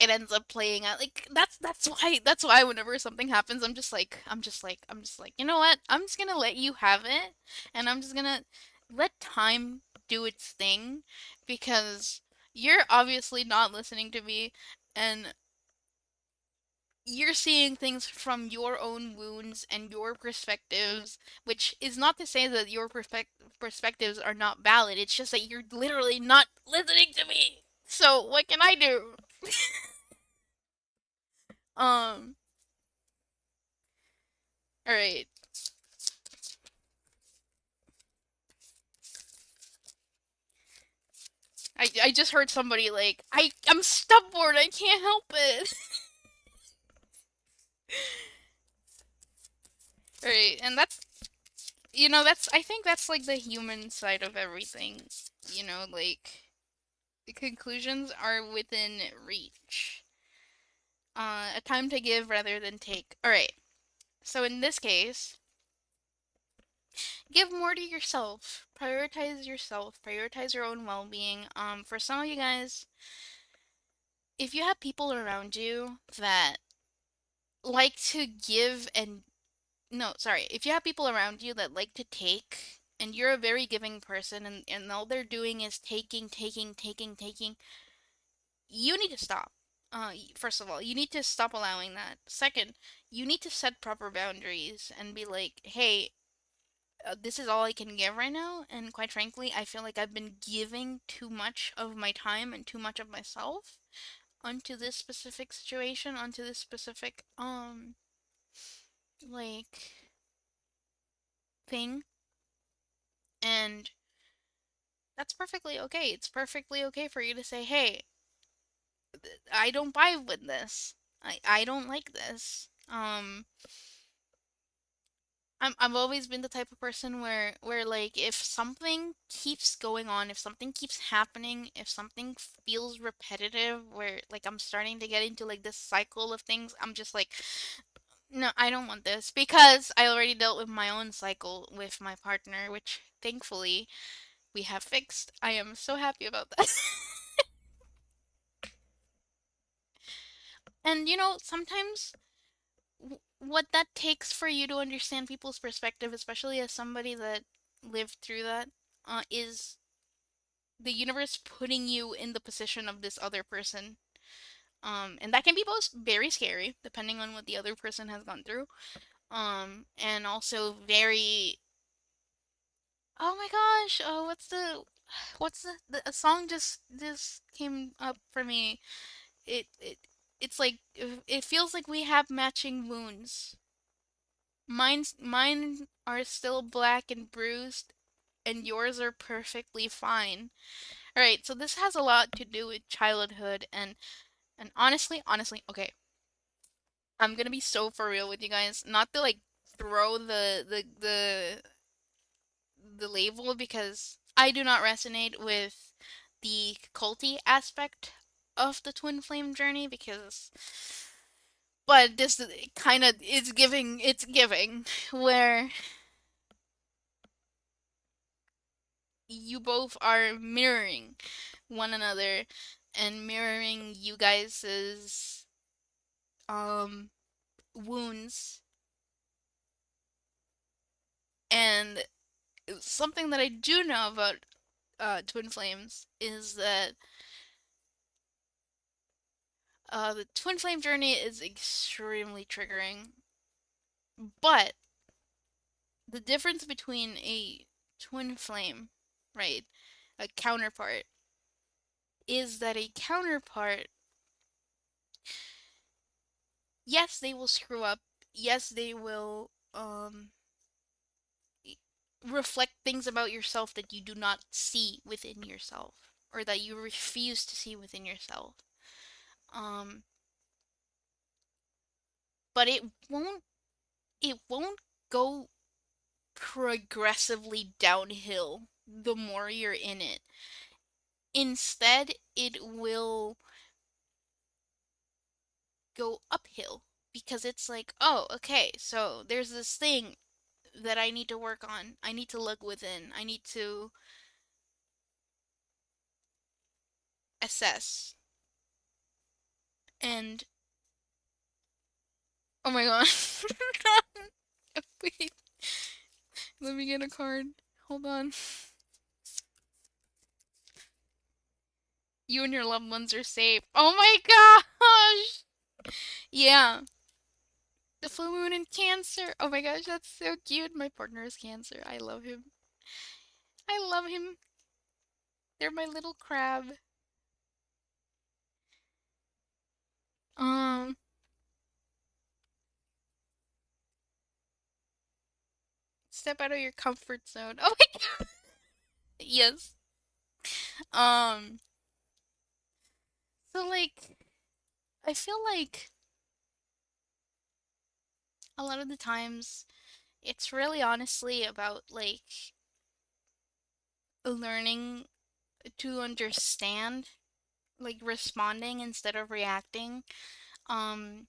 it ends up playing out like that's why whenever something happens, I'm just like, you know what? I'm just gonna let you have it, and I'm just gonna let time do its thing, because you're obviously not listening to me, and you're seeing things from your own wounds and your perspectives, which is not to say that your perspectives are not valid. It's just that you're literally not listening to me. So what can I do? Um. All right. I just heard somebody like, I'm stubborn. I can't help it. All right, and that's I think that's like the human side of everything. Like, the conclusions are within reach. A time to give rather than take. All right. So in this case, give more to yourself. Prioritize yourself. Prioritize your own well-being. For some of you guys, if you have people around you that like to give and no, sorry. If you have people around you that like to take, and you're a very giving person, and all they're doing is taking, taking, taking, taking, you need to stop. First of all, you need to stop allowing that. Second, you need to set proper boundaries and be like, hey, this is all I can give right now. And quite frankly, I feel like I've been giving too much of my time and too much of myself onto this specific situation, onto this specific, like, thing. And that's perfectly okay. It's perfectly okay for you to say, hey, I don't vibe with this. I don't like this. I've always been the type of person where like if something keeps going on, if something keeps happening, if something feels repetitive, where like I'm starting to get into like this cycle of things, I'm just like, no, I don't want this because I already dealt with my own cycle with my partner, which thankfully we have fixed. I am so happy about that. And sometimes what that takes for you to understand people's perspective, especially as somebody that lived through that, is the universe putting you in the position of this other person. And that can be both very scary, depending on what the other person has gone through. And also very, oh my gosh, what's the a song just came up for me. It's like it feels like we have matching wounds. Mine are still black and bruised, and yours are perfectly fine. All right, so this has a lot to do with childhood and honestly, okay, I'm gonna be so for real with you guys. Not to like throw the label because I do not resonate with the culty aspect of the twin flame journey because but this kind of it's giving where you both are mirroring one another and mirroring you guys's um wounds. And something that I do know about twin flames is that the twin flame journey is extremely triggering, but the difference between a twin flame, right, a counterpart, is that a counterpart, yes, they will screw up. Yes, they will reflect things about yourself that you do not see within yourself or that you refuse to see within yourself. Um, but it won't go progressively downhill the more you're in it. Instead, it will go uphill because it's like, oh, okay, so there's this thing that I need to work on. I need to look within. I need to assess. And oh my god. Wait, let me get a card. Hold on. You and your loved ones are safe. Oh my gosh! Yeah. The full moon in Cancer. Oh my gosh, that's so cute. My partner is Cancer. I love him. I love him. They're my little crab. Um, Step out of your comfort zone. Oh my god. Yes. Um, so like I feel like a lot of the times it's really honestly about like learning to understand, like responding instead of reacting. Um,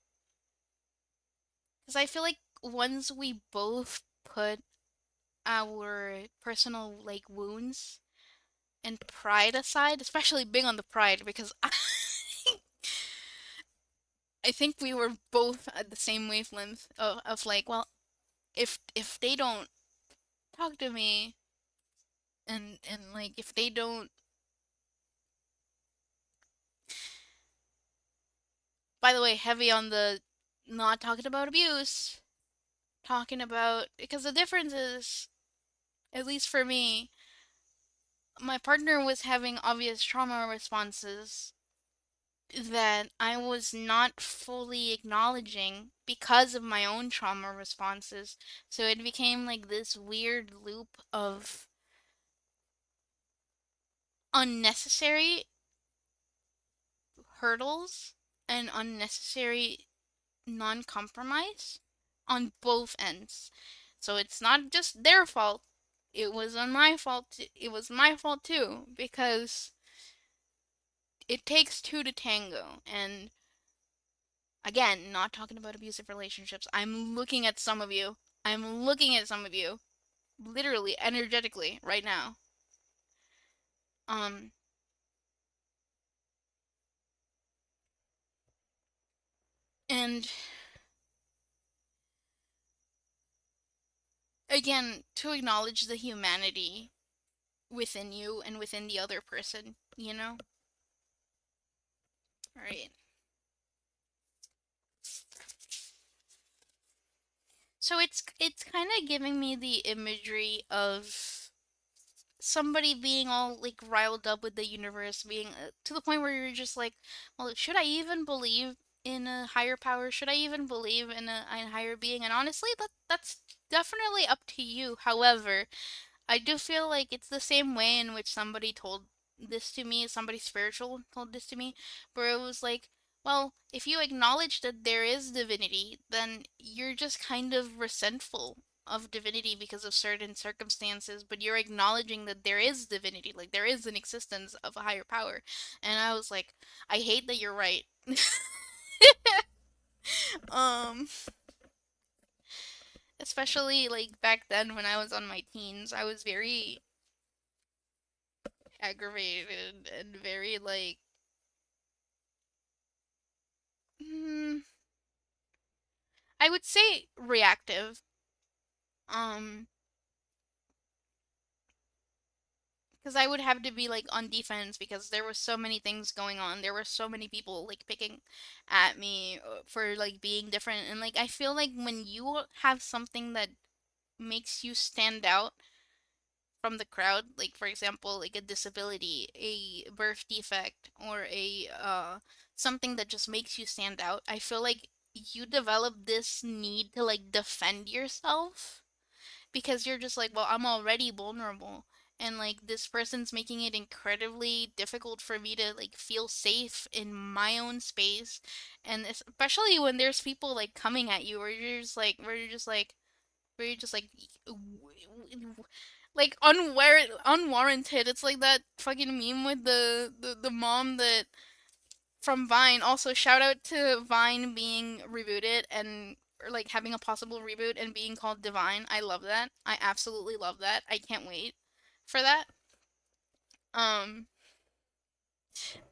because I feel like once we both put our personal like wounds and pride aside, especially big on the pride because I think we were both at the same wavelength of like, well, if they don't talk to me, and like if they don't, by the way, heavy on the not talking about abuse, talking about, because the difference is, at least for me, my partner was having obvious trauma responses that I was not fully acknowledging because of my own trauma responses. So it became like this weird loop of unnecessary hurdles and unnecessary non compromise on both ends. So it's not just their fault. It was on my fault. It was my fault too, because it takes two to tango. And again, not talking about abusive relationships. I'm looking at some of you. I'm looking at some of you, literally, energetically, right now. Um, and again, to acknowledge the humanity within you and within the other person, you know? Right. So it's kind of giving me the imagery of somebody being all like riled up with the universe, being to the point where you're just like, well, should I even believe in a higher power? Should I even believe in a higher being? And honestly, that's definitely up to you. However, I do feel like it's the same way in which somebody told this to me, somebody spiritual told this to me, where it was like, well, if you acknowledge that there is divinity, then you're just kind of resentful of divinity because of certain circumstances, but you're acknowledging that there is divinity, like there is an existence of a higher power. And I was like, I hate that you're right. um, Especially like back then when I was on my teens, I was very aggravated and very like mm, I would say reactive. Um, because I would have to be like on defense because there were so many things going on. There were so many people like picking at me for like being different, and like I feel like when you have something that makes you stand out from the crowd, like for example, like a disability, a birth defect, or a something that just makes you stand out, I feel like you develop this need to like defend yourself because you're just like, well, I'm already vulnerable. And like this person's making it incredibly difficult for me to like feel safe in my own space, and especially when there's people like coming at you, where you're just like unwarranted. It's like that fucking meme with the mom that from Vine. Also, shout out to Vine being rebooted and or like having a possible reboot and being called Divine. I love that. I absolutely love that. I can't wait for that. Um,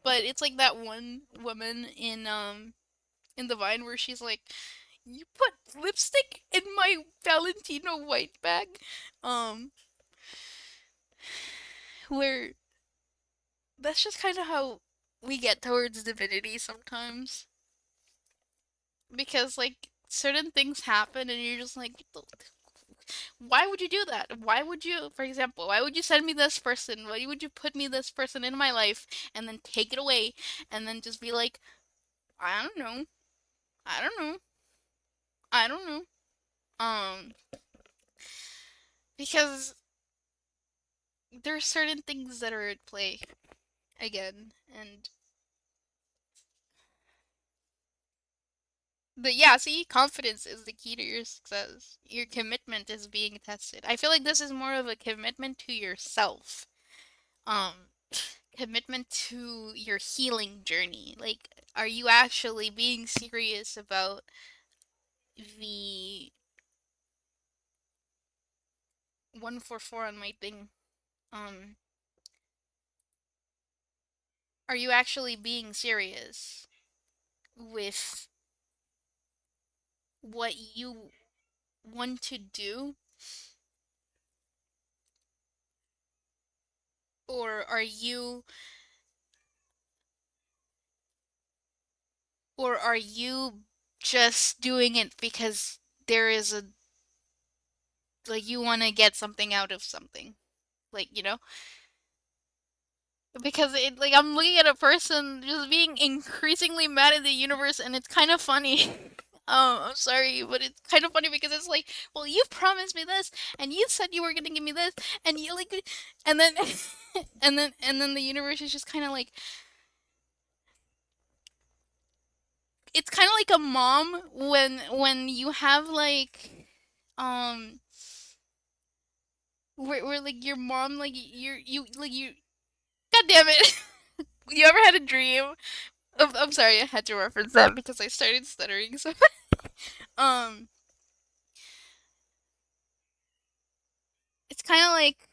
but it's like that one woman in the Vine where she's like, "You put lipstick in my Valentino white bag," um, where that's just kind of how we get towards divinity sometimes because like certain things happen and you're just like, why would you do that? Why would you, for example, why would you send me this person? Why would you put me this person in my life and then take it away and then just be like, I don't know, I don't know, I don't know. Um, because there are certain things that are at play again, and yeah, see, confidence is the key to your success. Your commitment is being tested. I feel like this is more of a commitment to yourself. Um, Commitment to your healing journey. Like, are you actually being serious about the 144 on my thing? Um, are you actually being serious with what you want to do, or are you just doing it because there is a, like, you want to get something out of something, like, because it, like, I'm looking at a person just being increasingly mad at the universe, and it's kind of funny. I'm sorry, but it's kind of funny because it's like, well, you promised me this, and you said you were gonna give me this, and you like, and then, and then the universe is just kind of like, it's kind of like a mom when you have like, um, where like your mom, like, you, god damn it, you ever had a dream? I'm sorry, I had to reference that because I started stuttering. So, um, it's kind of like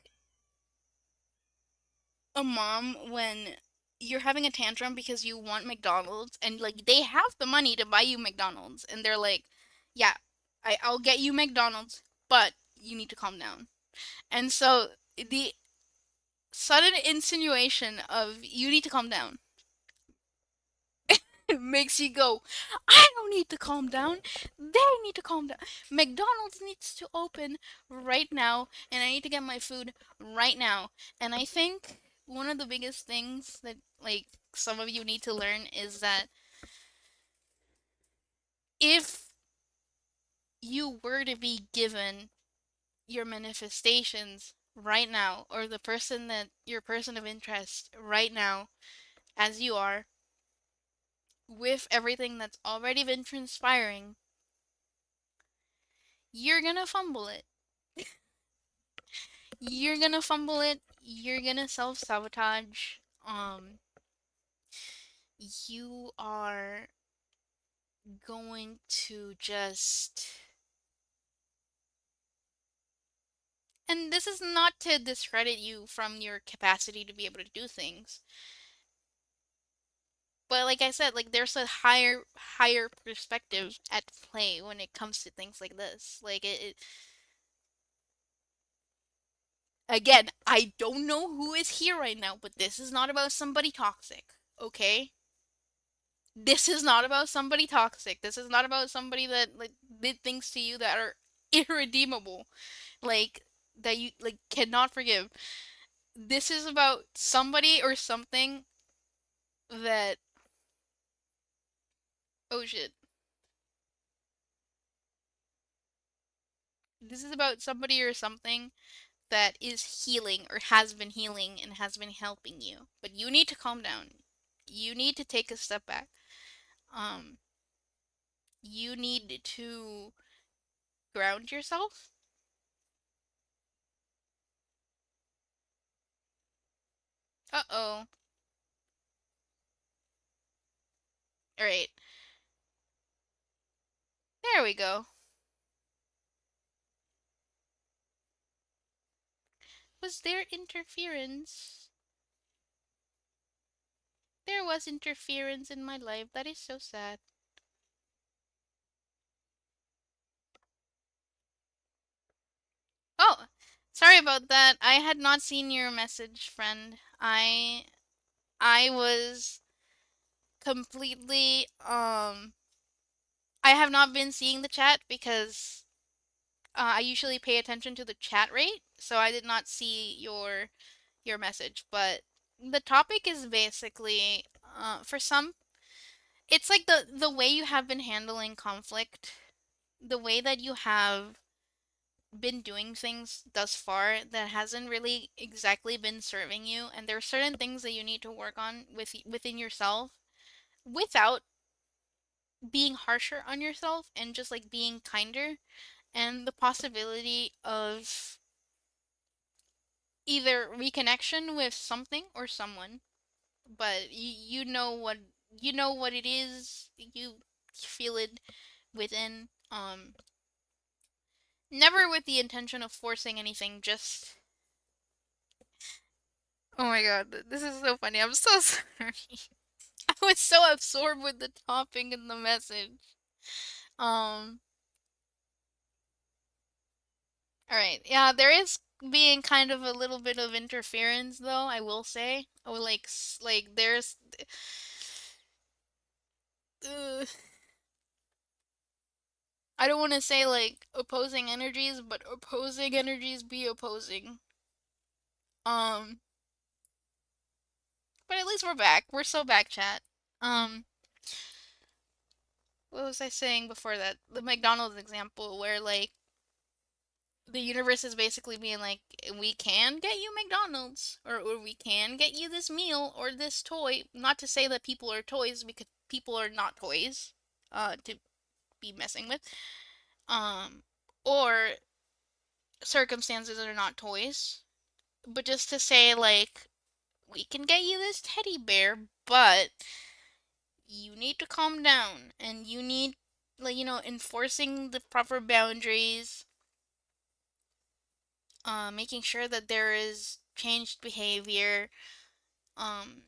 a mom when you're having a tantrum because you want McDonald's, and like they have the money to buy you McDonald's, and they're like, "Yeah, I'll get you McDonald's, but you need to calm down." And so the sudden insinuation of "you need to calm down" makes you go, I don't need to calm down. They need to calm down. McDonald's needs to open right now, and I need to get my food right now. And I think one of the biggest things that, like, some of you need to learn is that if you were to be given your manifestations right now, or the person that your person of interest right now, as you are, with everything that's already been transpiring, you're gonna fumble it. You're gonna fumble it. You're gonna self sabotage. You are going to just. And this is not to discredit you from your capacity to be able to do things. But like I said, like there's a higher perspective at play when it comes to things like this. Like it again, I don't know who is here right now, but this is not about somebody toxic, okay? This is not about somebody toxic. This is not about somebody that like did things to you that are irredeemable, like that you like cannot forgive. This is about somebody or something that, oh shit. This is about somebody or something that is healing or has been healing and has been helping you. But you need to calm down. You need to take a step back. Um you need to ground yourself. Uh-oh. All right. There we go. Was there interference? There was interference in my life. That is so sad. Oh, sorry about that. I had not seen your message, friend. I was completely I have not been seeing the chat because I usually pay attention to the chat rate, so I did not see your message. But the topic is basically for some, it's like the way you have been handling conflict, the way that you have been doing things thus far that hasn't really exactly been serving you, and there are certain things that you need to work on within yourself without being harsher on yourself, and just like being kinder, and the possibility of either reconnection with something or someone. But you know what it is, you feel it within, never with the intention of forcing anything, just, oh my god, this is so funny. I'm so sorry. I was so absorbed with the topic and the message. Um, All right. Yeah, there is being kind of a little bit of interference though, I will say. Or like like there's uh, I don't want to say like opposing energies, but opposing energies be opposing. Um, but at least we're back. We're so back, chat. Um, what was I saying before that? The McDonald's example where like the universe is basically being like, we can get you McDonald's, or we can get you this meal or this toy. Not to say that people are toys, because people are not toys, to be messing with. Um, or circumstances are not toys, but just to say like, we can get you this teddy bear, but you need to calm down and you need, like, enforcing the proper boundaries, making sure that there is changed behavior, um,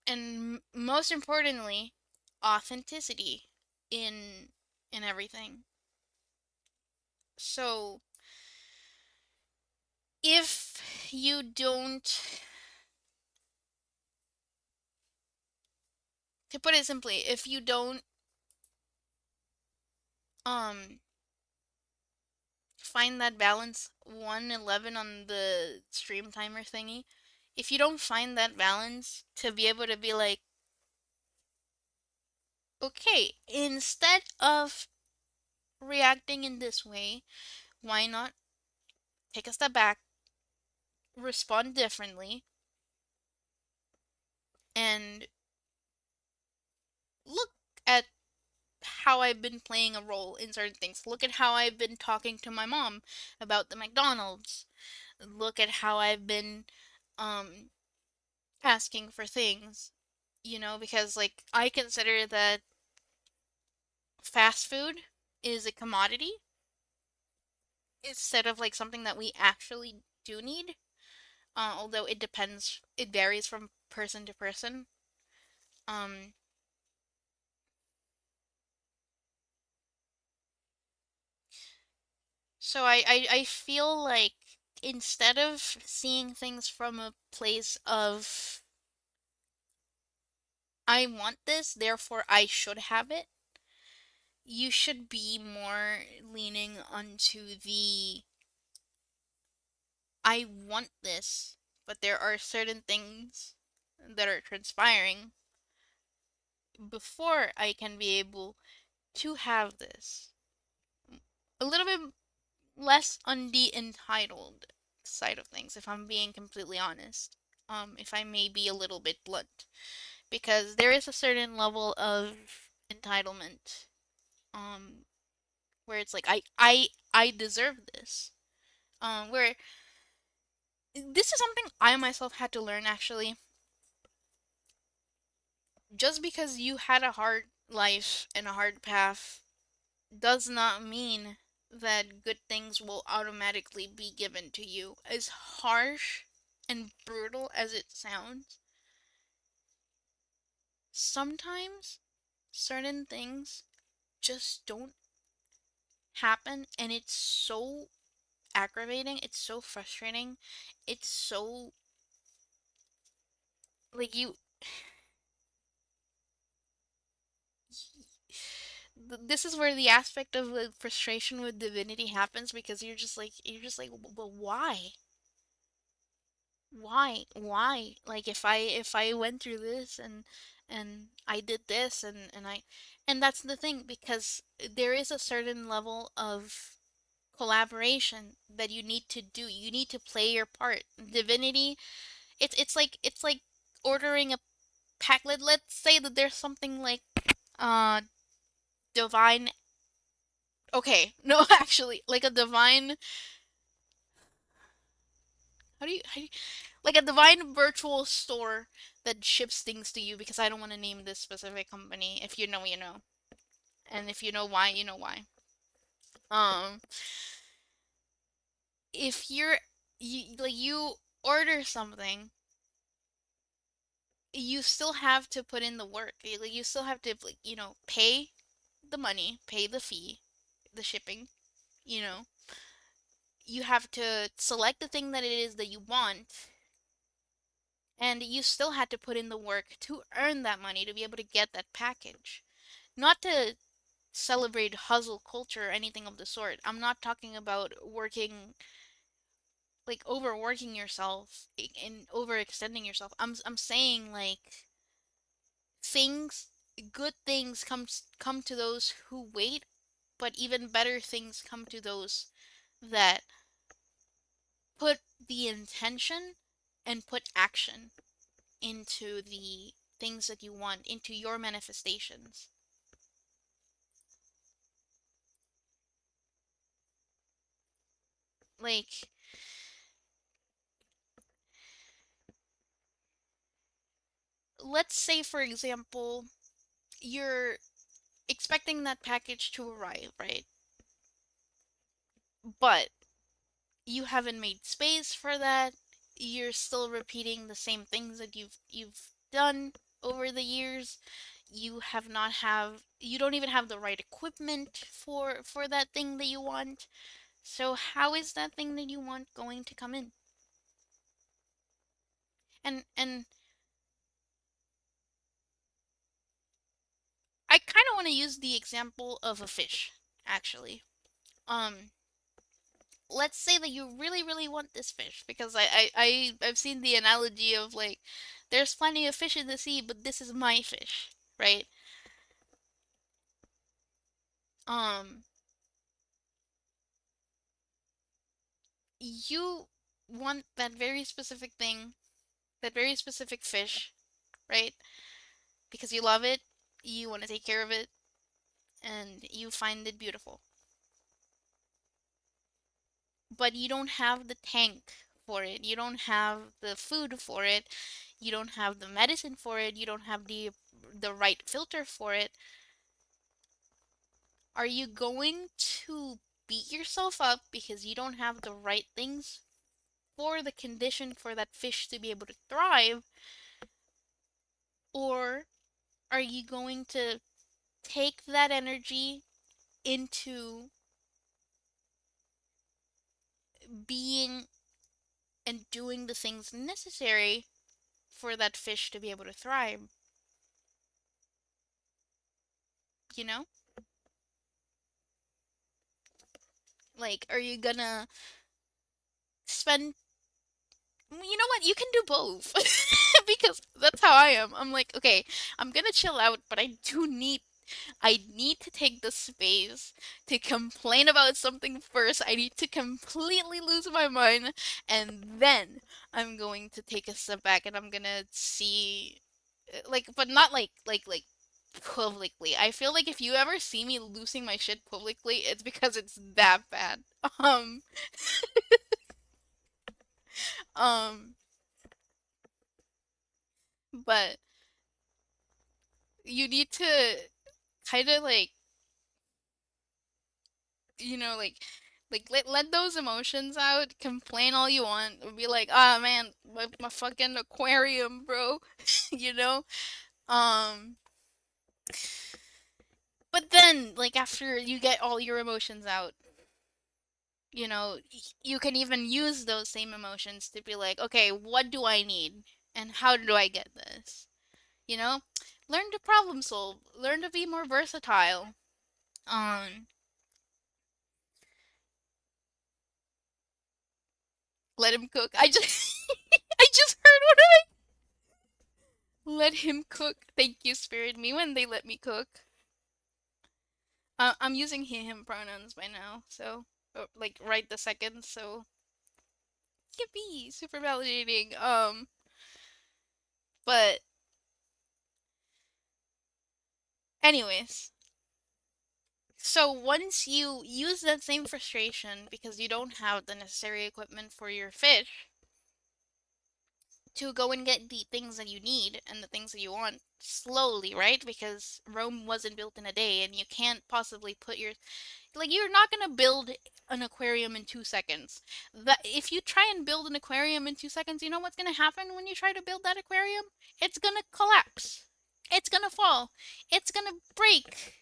and most importantly, authenticity in everything. So if you don't, to put it simply, if you don't um find that balance, 111 on the stream timer thingy, if you don't find that balance to be able to be like, okay, instead of reacting in this way, why not take a step back, respond differently, and look at how I've been playing a role in certain things. Look at how I've been talking to my mom about the McDonald's. Look at how I've been um asking for things, because like I consider that fast food is a commodity instead of like something that we actually do need. Although it depends, it varies from person to person. Um, so I feel like instead of seeing things from a place of I want this, therefore I should have it, you should be more leaning onto the I want this, but there are certain things that are transpiring before I can be able to have this. A little bit less on the entitled side of things, if I'm being completely honest. If I may be a little bit blunt, because there is a certain level of entitlement, um, where it's like I deserve this. Where this is something I myself had to learn actually. Just because you had a hard life and a hard path does not mean that good things will automatically be given to you. As harsh and brutal as it sounds, sometimes certain things just don't happen, and it's so aggravating, it's so frustrating, it's so like this is where the aspect of the frustration with divinity happens, because you're just like, well, why, like, if I went through this and I did this and that's the thing, because there is a certain level of collaboration that you need to do. You need to play your part. Divinity, it's like ordering a pack. Let's say that there's something like uh divine, okay, no, actually, like a divine, how do you like a divine virtual store that ships things to you, because I don't want to name this specific company. If you know, you know. And if you know why, you know why. Um if you order something, you still have to put in the work. Like, you still have to, like, pay the money, pay the fee, the shipping, you know. you have to select the thing that it is that you want, and you still had to put in the work to earn that money to be able to get that package. Not to celebrate hustle culture or anything of the sort. I'm not talking about working, like overworking yourself and overextending yourself. I'm saying like things, good things come to those who wait, but even better things come to those that put the intention and put action into the things that you want, into your manifestations. Like, let's say, for example, you're expecting that package to arrive, right? But you haven't made space for that. You're still repeating the same things that you've done over the years. You don't even have the right equipment for that thing that you want. So how is that thing that you want going to come in? And I kind of want to use the example of a fish, actually. Um, let's say that you really, really want this fish because I've seen the analogy of like, there's plenty of fish in the sea, but this is my fish, right? Um, you want that very specific thing, that very specific fish, right? Because you love it, you want to take care of it, and you find it beautiful. But you don't have the tank for it. You don't have the food for it. You don't have the medicine for it. You don't have the right filter for it. Are you going to beat yourself up because you don't have the right things for the condition for that fish to be able to thrive? Or are you going to take that energy into being and doing the things necessary for that fish to be able to thrive? You know? Like, are you gonna spend. You know what? You can do both. Because that's how I am. I'm like, okay, I'm gonna chill out, but I need to take the space to complain about something first. I need to completely lose my mind, and then I'm going to take a step back and I'm gonna see, like, but not like publicly. I feel like if you ever see me losing my shit publicly, it's because it's that bad. Um, um, but you need to kind of like, let those emotions out, complain all you want, or be like, ah man, my fucking aquarium, bro. you know um but then, like, after you get all your emotions out, you can even use those same emotions to be like, okay, what do I need and how do I get this? you know Learn to problem solve, learn to be more versatile. um Let him cook. I just heard what I let him cook. Thank you, Spirit Me, when they let me cook. I'm using he, him pronouns by now, so like right the second. So yippee, super validating. But anyways, so once you use that same frustration because you don't have the necessary equipment for your fish to go and get the things that you need and the things that you want slowly, right? Because Rome wasn't built in a day, and you can't possibly put your like you're not gonna build an aquarium in 2 seconds. That if you try and build an aquarium in 2 seconds, you know what's gonna happen when you try to build that aquarium? It's gonna collapse. It's gonna fall. It's gonna break.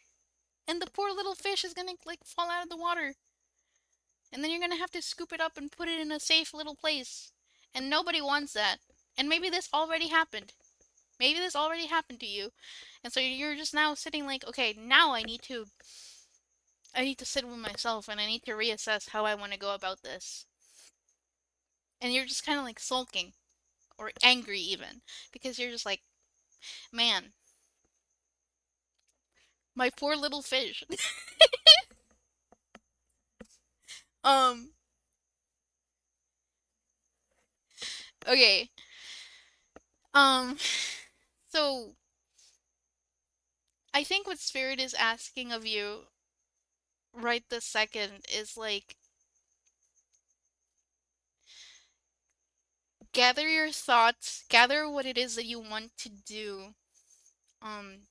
And the poor little fish is gonna like fall out of the water. And then you're gonna have to scoop it up and put it in a safe little place. And nobody wants that. And maybe this already happened. Maybe this already happened to you. And so you're just now sitting like, okay, now I need to sit with myself and I need to reassess how I want to go about this. And you're just kind of like sulking or angry even because you're just like, man, my poor little fish. um okay. Um so I think what Spirit is asking of you right this second is like gather your thoughts, gather what it is that you want to do. Um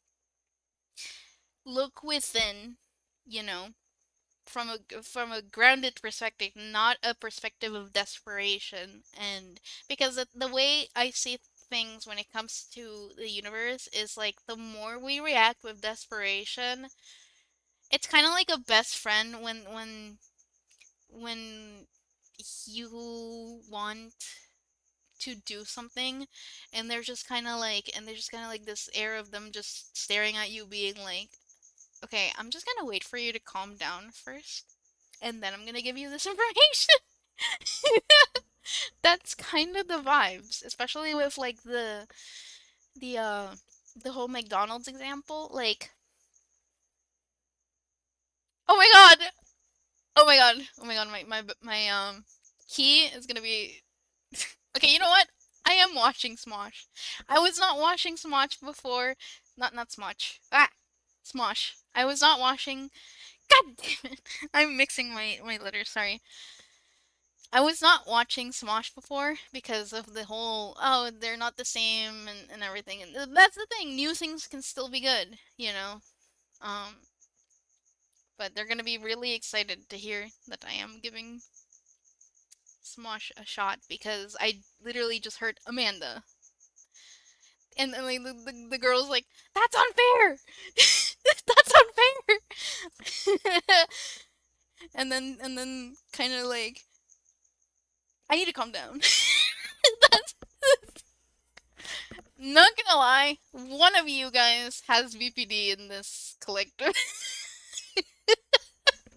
Look within, you know, from a grounded perspective, not a perspective of desperation. And because the way I see things when it comes to the universe is like the more we react with desperation, it's kind of like a best friend when you want to do something and they're just kind of like this air of them just staring at you being like, okay, I'm just gonna wait for you to calm down first and then I'm gonna give you this information. That's kind of the vibes, especially with like the uh the whole McDonald's example. Like, oh my god, oh my god, oh my god, my key is gonna be. Okay, you know what? I am watching Smosh. I was not watching Smosh before. Not Smosh. Ah, Smosh. I was not watching. God damn it! I'm mixing my letters. Sorry. I was not watching Smosh before because of the whole, oh, they're not the same and everything. And that's the thing. New things can still be good, you know? Um, but they're gonna be really excited to hear that I am giving Smosh a shot because I literally just heard Amanda. And then like, the girl's like, that's unfair! That's unfair! and then kind of like, I need to calm down. That's not gonna lie, one of you guys has BPD in this collective.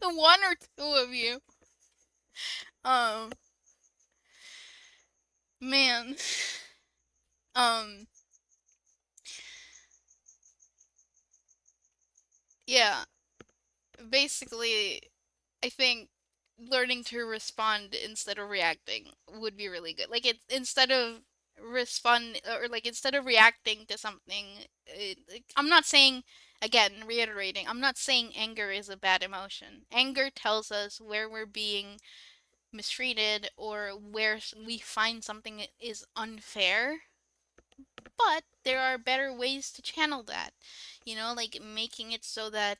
One or two of you. Um, man. Um, yeah. Basically, I think learning to respond instead of reacting would be really good. Like, it instead of respond or like instead of reacting to something, I'm not saying, again, reiterating, I'm not saying anger is a bad emotion. Anger tells us where we're being mistreated or where we find something is unfair, but there are better ways to channel that. Like making it so that,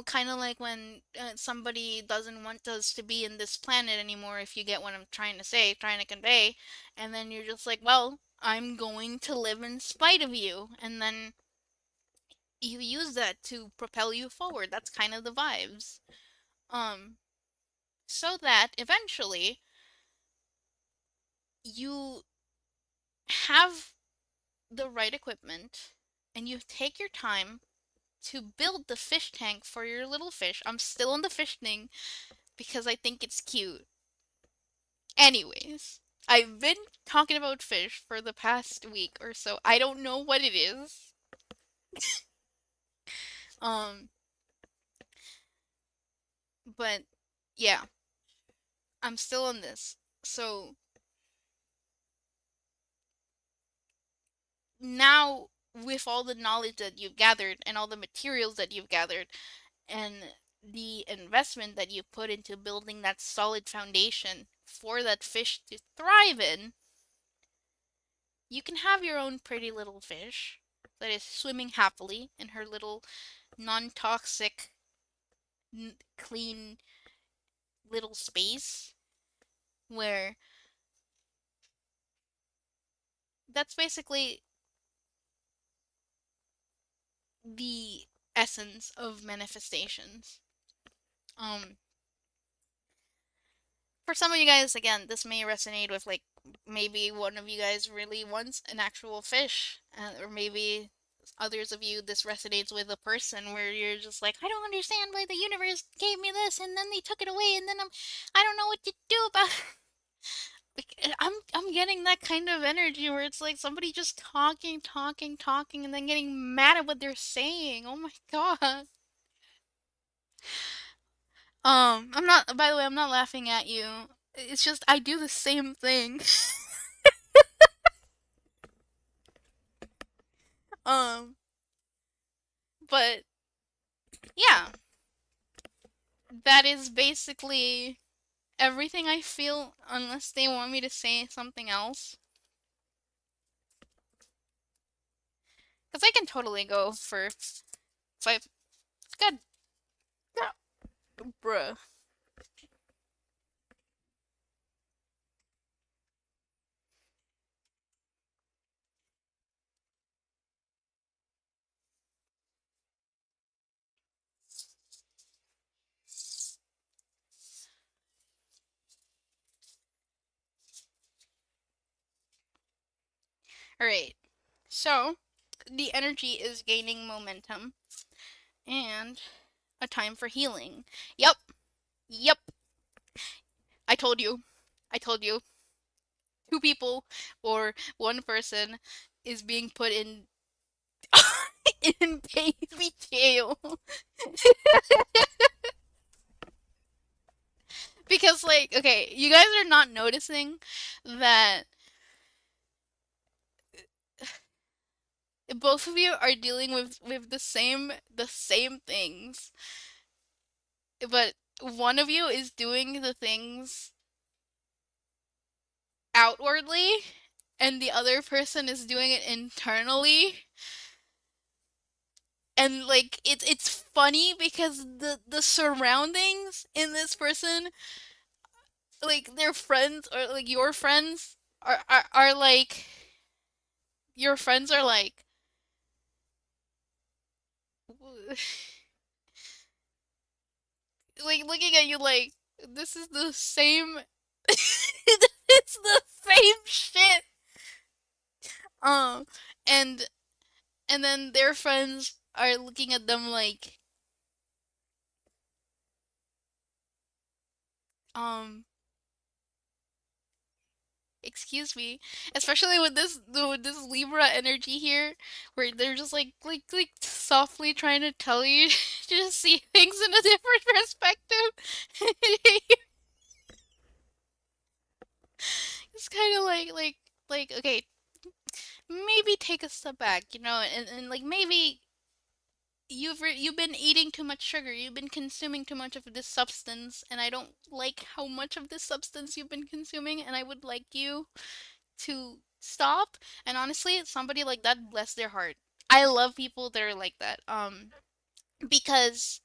kind of like when somebody doesn't want us to be in this planet anymore, if you get what I'm trying to say, trying to convey, and then you're just like, well, I'm going to live in spite of you, and then you use that to propel you forward. That's kind of the vibes. Um, so that eventually you have the right equipment and you take your time to build the fish tank for your little fish. I'm still on the fish thing because I think it's cute. Anyways, I've been talking about fish for the past week or so. I don't know what it is. Um, but yeah, I'm still on this. So now, with all the knowledge that you've gathered and all the materials that you've gathered, and the investment that you put into building that solid foundation for that fish to thrive in, you can have your own pretty little fish that is swimming happily in her little non toxic, clean little space where that's basically the essence of manifestations. Um, for some of you guys, again, this may resonate with like maybe one of you guys really wants an actual fish, or maybe others of you this resonates with a person where you're just like, I don't understand why the universe gave me this and then they took it away and then I don't know what to do about I'm getting that kind of energy where it's like somebody just talking, talking, talking, and then getting mad at what they're saying. Oh my god. I'm not. By the way, I'm not laughing at you. It's just I do the same thing. um, but yeah, that is basically everything I feel. Unless they want me to say something else, because I can totally go for five. God, bruh. All right. So the energy is gaining momentum and a time for healing. Yep. Yep. I told you. I told you. Two people or one person is being put in in baby jail because like okay, you guys are not noticing that both of you are dealing with the same things, but one of you is doing the things outwardly and the other person is doing it internally. And like it's funny because the surroundings in this person, like their friends or like your friends are like your friends are like looking at you like this is the same it's the same shit. um and and then their friends are looking at them like um excuse me, especially with this Libra energy here, where they're just like softly trying to tell you to just see things in a different perspective. It's kind of like okay, maybe take a step back, and like maybe you've been eating too much sugar, you've been consuming too much of this substance, and I don't like how much of this substance you've been consuming, and I would like you to stop. And honestly, somebody like that, bless their heart. I love people that are like that. Because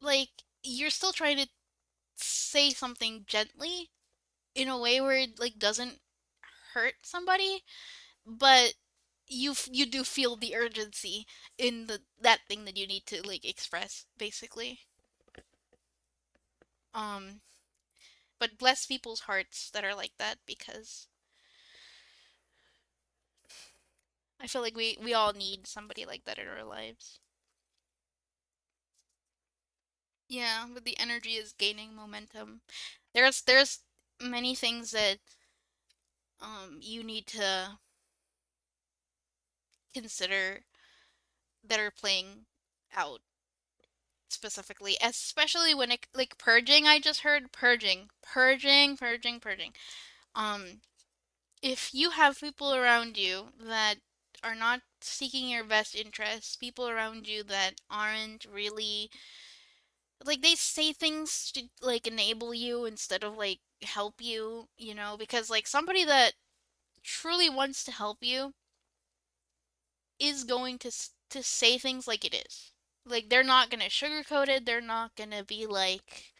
like you're still trying to say something gently in a way where it like doesn't hurt somebody, but you do feel the urgency in that thing that you need to like express basically. Um, but bless people's hearts that are like that because I feel like we all need somebody like that in our lives. Yeah, but the energy is gaining momentum. There's many things that you need to consider that are playing out specifically, especially when it like purging. I just heard purging, purging, purging, purging. Um, if you have people around you that are not seeking your best interests, people around you that aren't really like they say things to like enable you instead of like help you, because like somebody that truly wants to help you is going to say things like it is. Like they're not going to sugarcoat it. They're not going to be like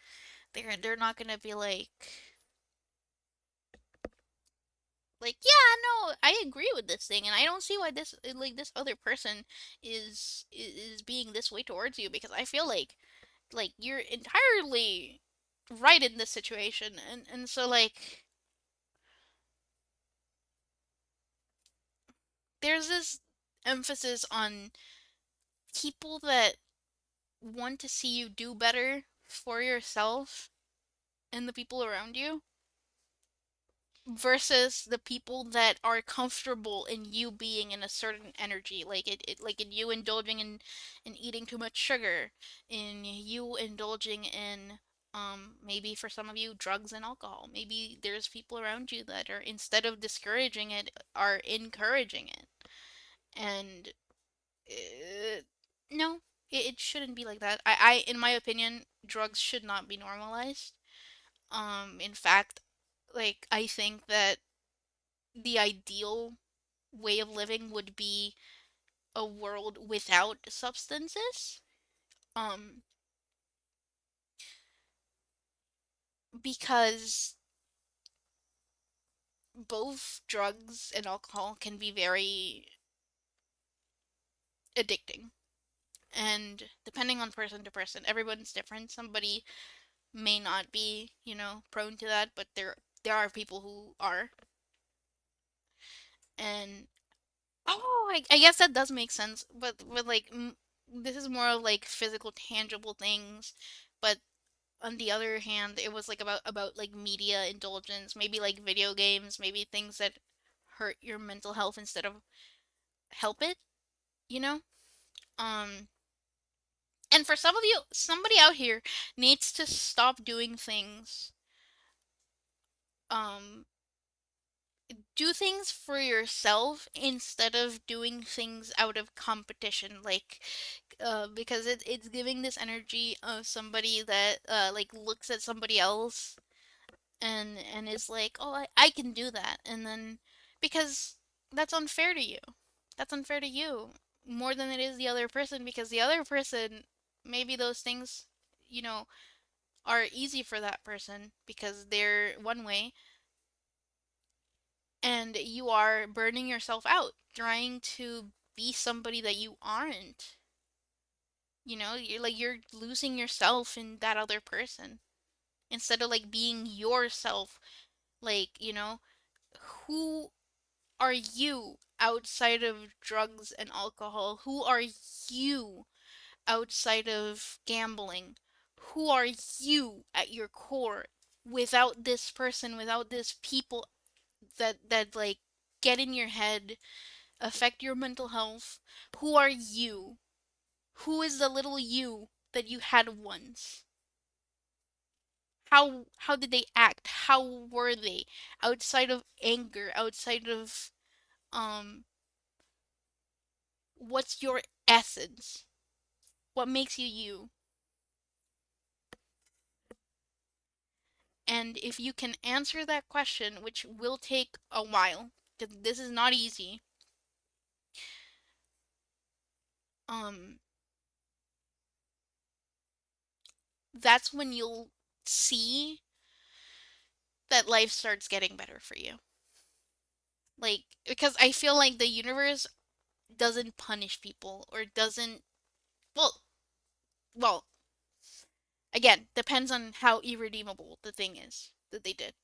they're not going to be like, yeah, no, I agree with this thing, and I don't see why this other person is being this way towards you, because I feel like you're entirely right in this situation. And so like there's this emphasis on people that want to see you do better for yourself and the people around you, versus the people that are comfortable in you being in a certain energy, like like in you indulging in eating too much sugar, in you indulging in maybe for some of you drugs and alcohol. Maybe there's people around you that are, instead of discouraging it, are encouraging it. And no, it shouldn't be like that. In my opinion, drugs should not be normalized. In fact, like I think that the ideal way of living would be a world without substances. Um, because both drugs and alcohol can be very addicting. And depending on person to person, everyone's different. Somebody may not be, prone to that, but there are people who are. And oh, I guess that does make sense. But like this is more of like physical, tangible things. But on the other hand, it was like about like media indulgence, maybe like video games, maybe things that hurt your mental health instead of help it, you know? Um and for some of you, somebody out here needs to stop doing things, um do things for yourself instead of doing things out of competition, like because it's giving this energy of somebody that like looks at somebody else and is like, oh, I can do that. And then, because that's unfair to you. That's unfair to you more than it is the other person, because the other person, maybe those things, you know, are easy for that person because they're one way, and you are burning yourself out trying to be somebody that you aren't. You're losing yourself in that other person instead of like being yourself. Like, who are you outside of drugs and alcohol? Who are you outside of gambling? Who are you at your core without this person, without this people that like get in your head, affect your mental health? Who are you? Who is the little you that you had once? How did they act? How were they outside of anger, outside of um what's your essence? What makes you you? And if you can answer that question, which will take a while, because this is not easy, um, that's when you'll see that life starts getting better for you. Like, because I feel like the universe doesn't punish people or doesn't, well, well, again, depends on how irredeemable the thing is that they did.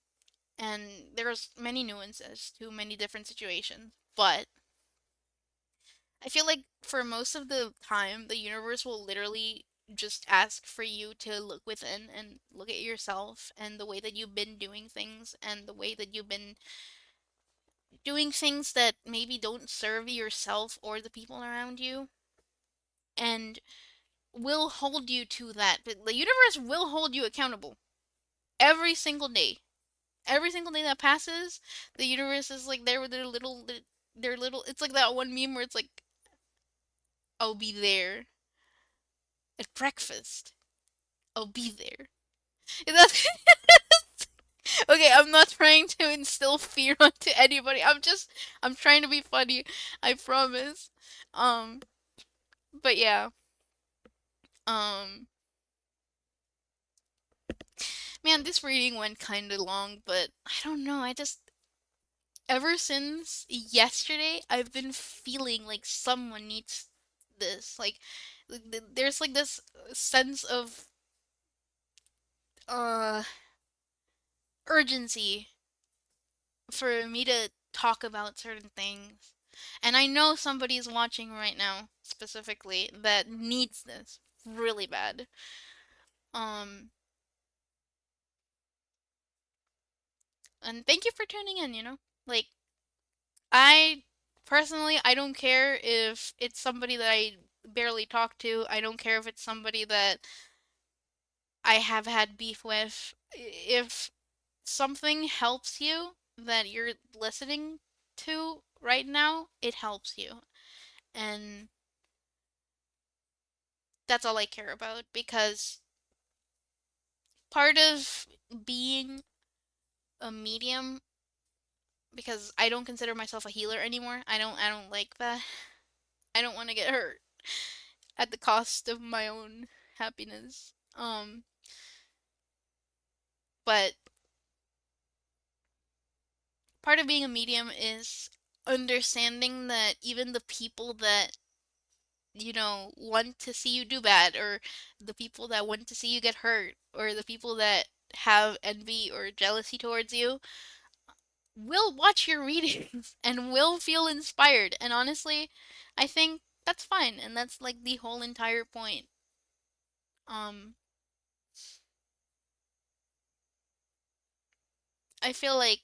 And there's many nuances to many different situations, but I feel like for most of the time, the universe will literally just ask for you to look within and look at yourself and the way that you've been doing things and the way that you've been doing things that maybe don't serve yourself or the people around you, and will hold you to that. But the universe will hold you accountable every single day. Every single day that passes, the universe is like there with their little. It's like that one meme where it's like, "I'll be there at breakfast. I'll be there." That's okay. I'm not trying to instill fear onto anybody. I'm trying to be funny. I promise. Um, but yeah. Um, man, this reading went kind of long, but I don't know. I just ever since yesterday, I've been feeling like someone needs this. Like, there's like this sense of uh urgency for me to talk about certain things. And I know somebody's watching right now specifically that needs this really bad. Um and thank you for tuning in, you know? Like I personally I don't care if it's somebody that I barely talk to. I don't care if it's somebody that I have had beef with. If something helps you that you're listening to right now, it helps you. And that's all I care about because part of being a medium, because I don't consider myself a healer anymore. I don't like that. I don't want to get hurt at the cost of my own happiness. But part of being a medium is understanding that even the people that want to see you do bad, or the people that want to see you get hurt, or the people that have envy or jealousy towards you will watch your readings and will feel inspired. And honestly, I think that's fine, and that's like the whole entire point. Um, I feel like,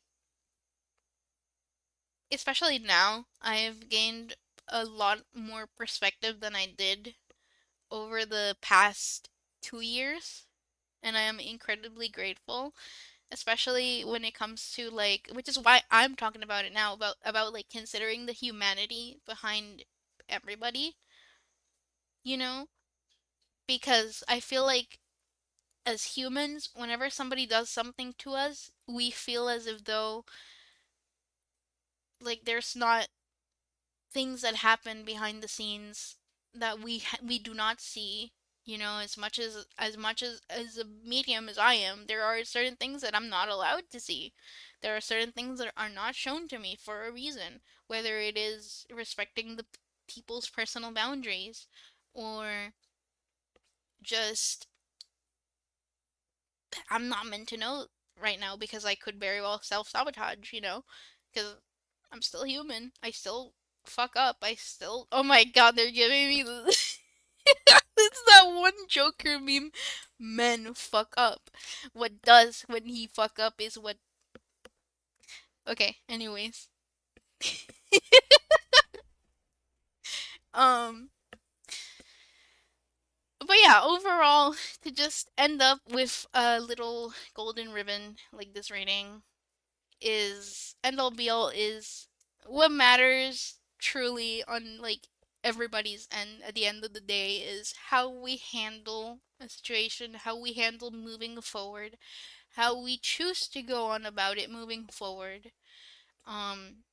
especially now, I've gained a lot more perspective than I did over the past 2 years, and I am incredibly grateful, especially when it comes to like, which is why I'm talking about it now, about like considering the humanity behind everybody, you know, because I feel like as humans, whenever somebody does something to us, we feel as if though like there's not things that happen behind the scenes that we do not see. You know, as a medium as I am, there are certain things that I'm not allowed to see. There are certain things that are not shown to me for a reason, whether it is respecting the people's personal boundaries, or just I'm not meant to know right now because I could very well self sabotage, because I'm still human. I still fuck up. I still. Oh my god, they're giving me the. It's that one Joker meme. Men fuck up. What does when he fuck up is what. Okay, anyways. Um, but yeah, overall, to just end up with a little golden ribbon like this rating is end all be all, is what matters truly on like everybody's end at the end of the day is how we handle a situation, how we handle moving forward, how we choose to go on about it moving forward. Um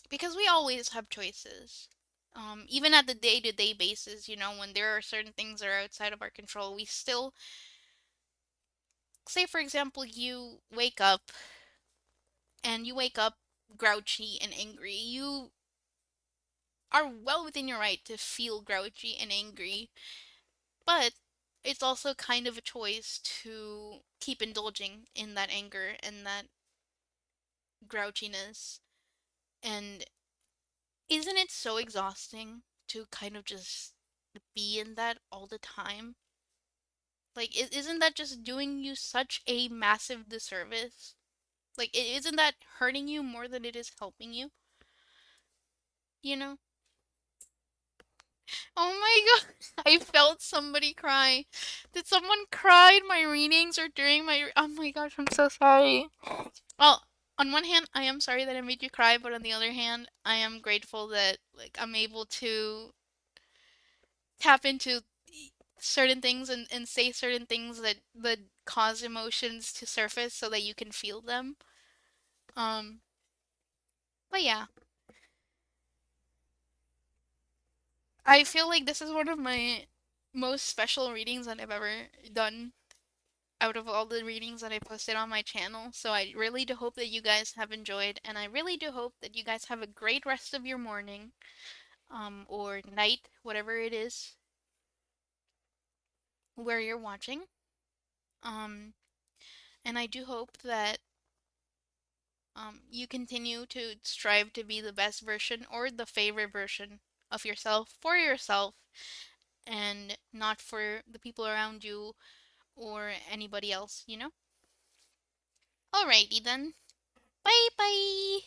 because we always have choices. Even at the day-to-day basis, when there are certain things that are outside of our control, we still, say for example, you wake up grouchy and angry. You are well within your right to feel grouchy and angry, but it's also kind of a choice to keep indulging in that anger and that grouchiness. And isn't it so exhausting to kind of just be in that all the time? Like, isn't that just doing you such a massive disservice? Like, isn't that hurting you more than it is helping you? You know? Oh my god, I felt somebody cry. Did someone cry in my readings or during my. Oh my gosh, I'm so sorry. Well, on one hand, I am sorry that I made you cry, but on the other hand, I am grateful that like I'm able to tap into certain things and say certain things that cause emotions to surface so that you can feel them. Um, but yeah, I feel like this is one of my most special readings that I've ever done. out of all the readings that I posted on my channel. So I really do hope that you guys have enjoyed, and I really do hope that you guys have a great rest of your morning, or night, whatever it is where you're watching. Um, and I do hope that you continue to strive to be the best version or the favorite version of yourself for yourself and not for the people around you or anybody else, you know? Alrighty then. Bye bye!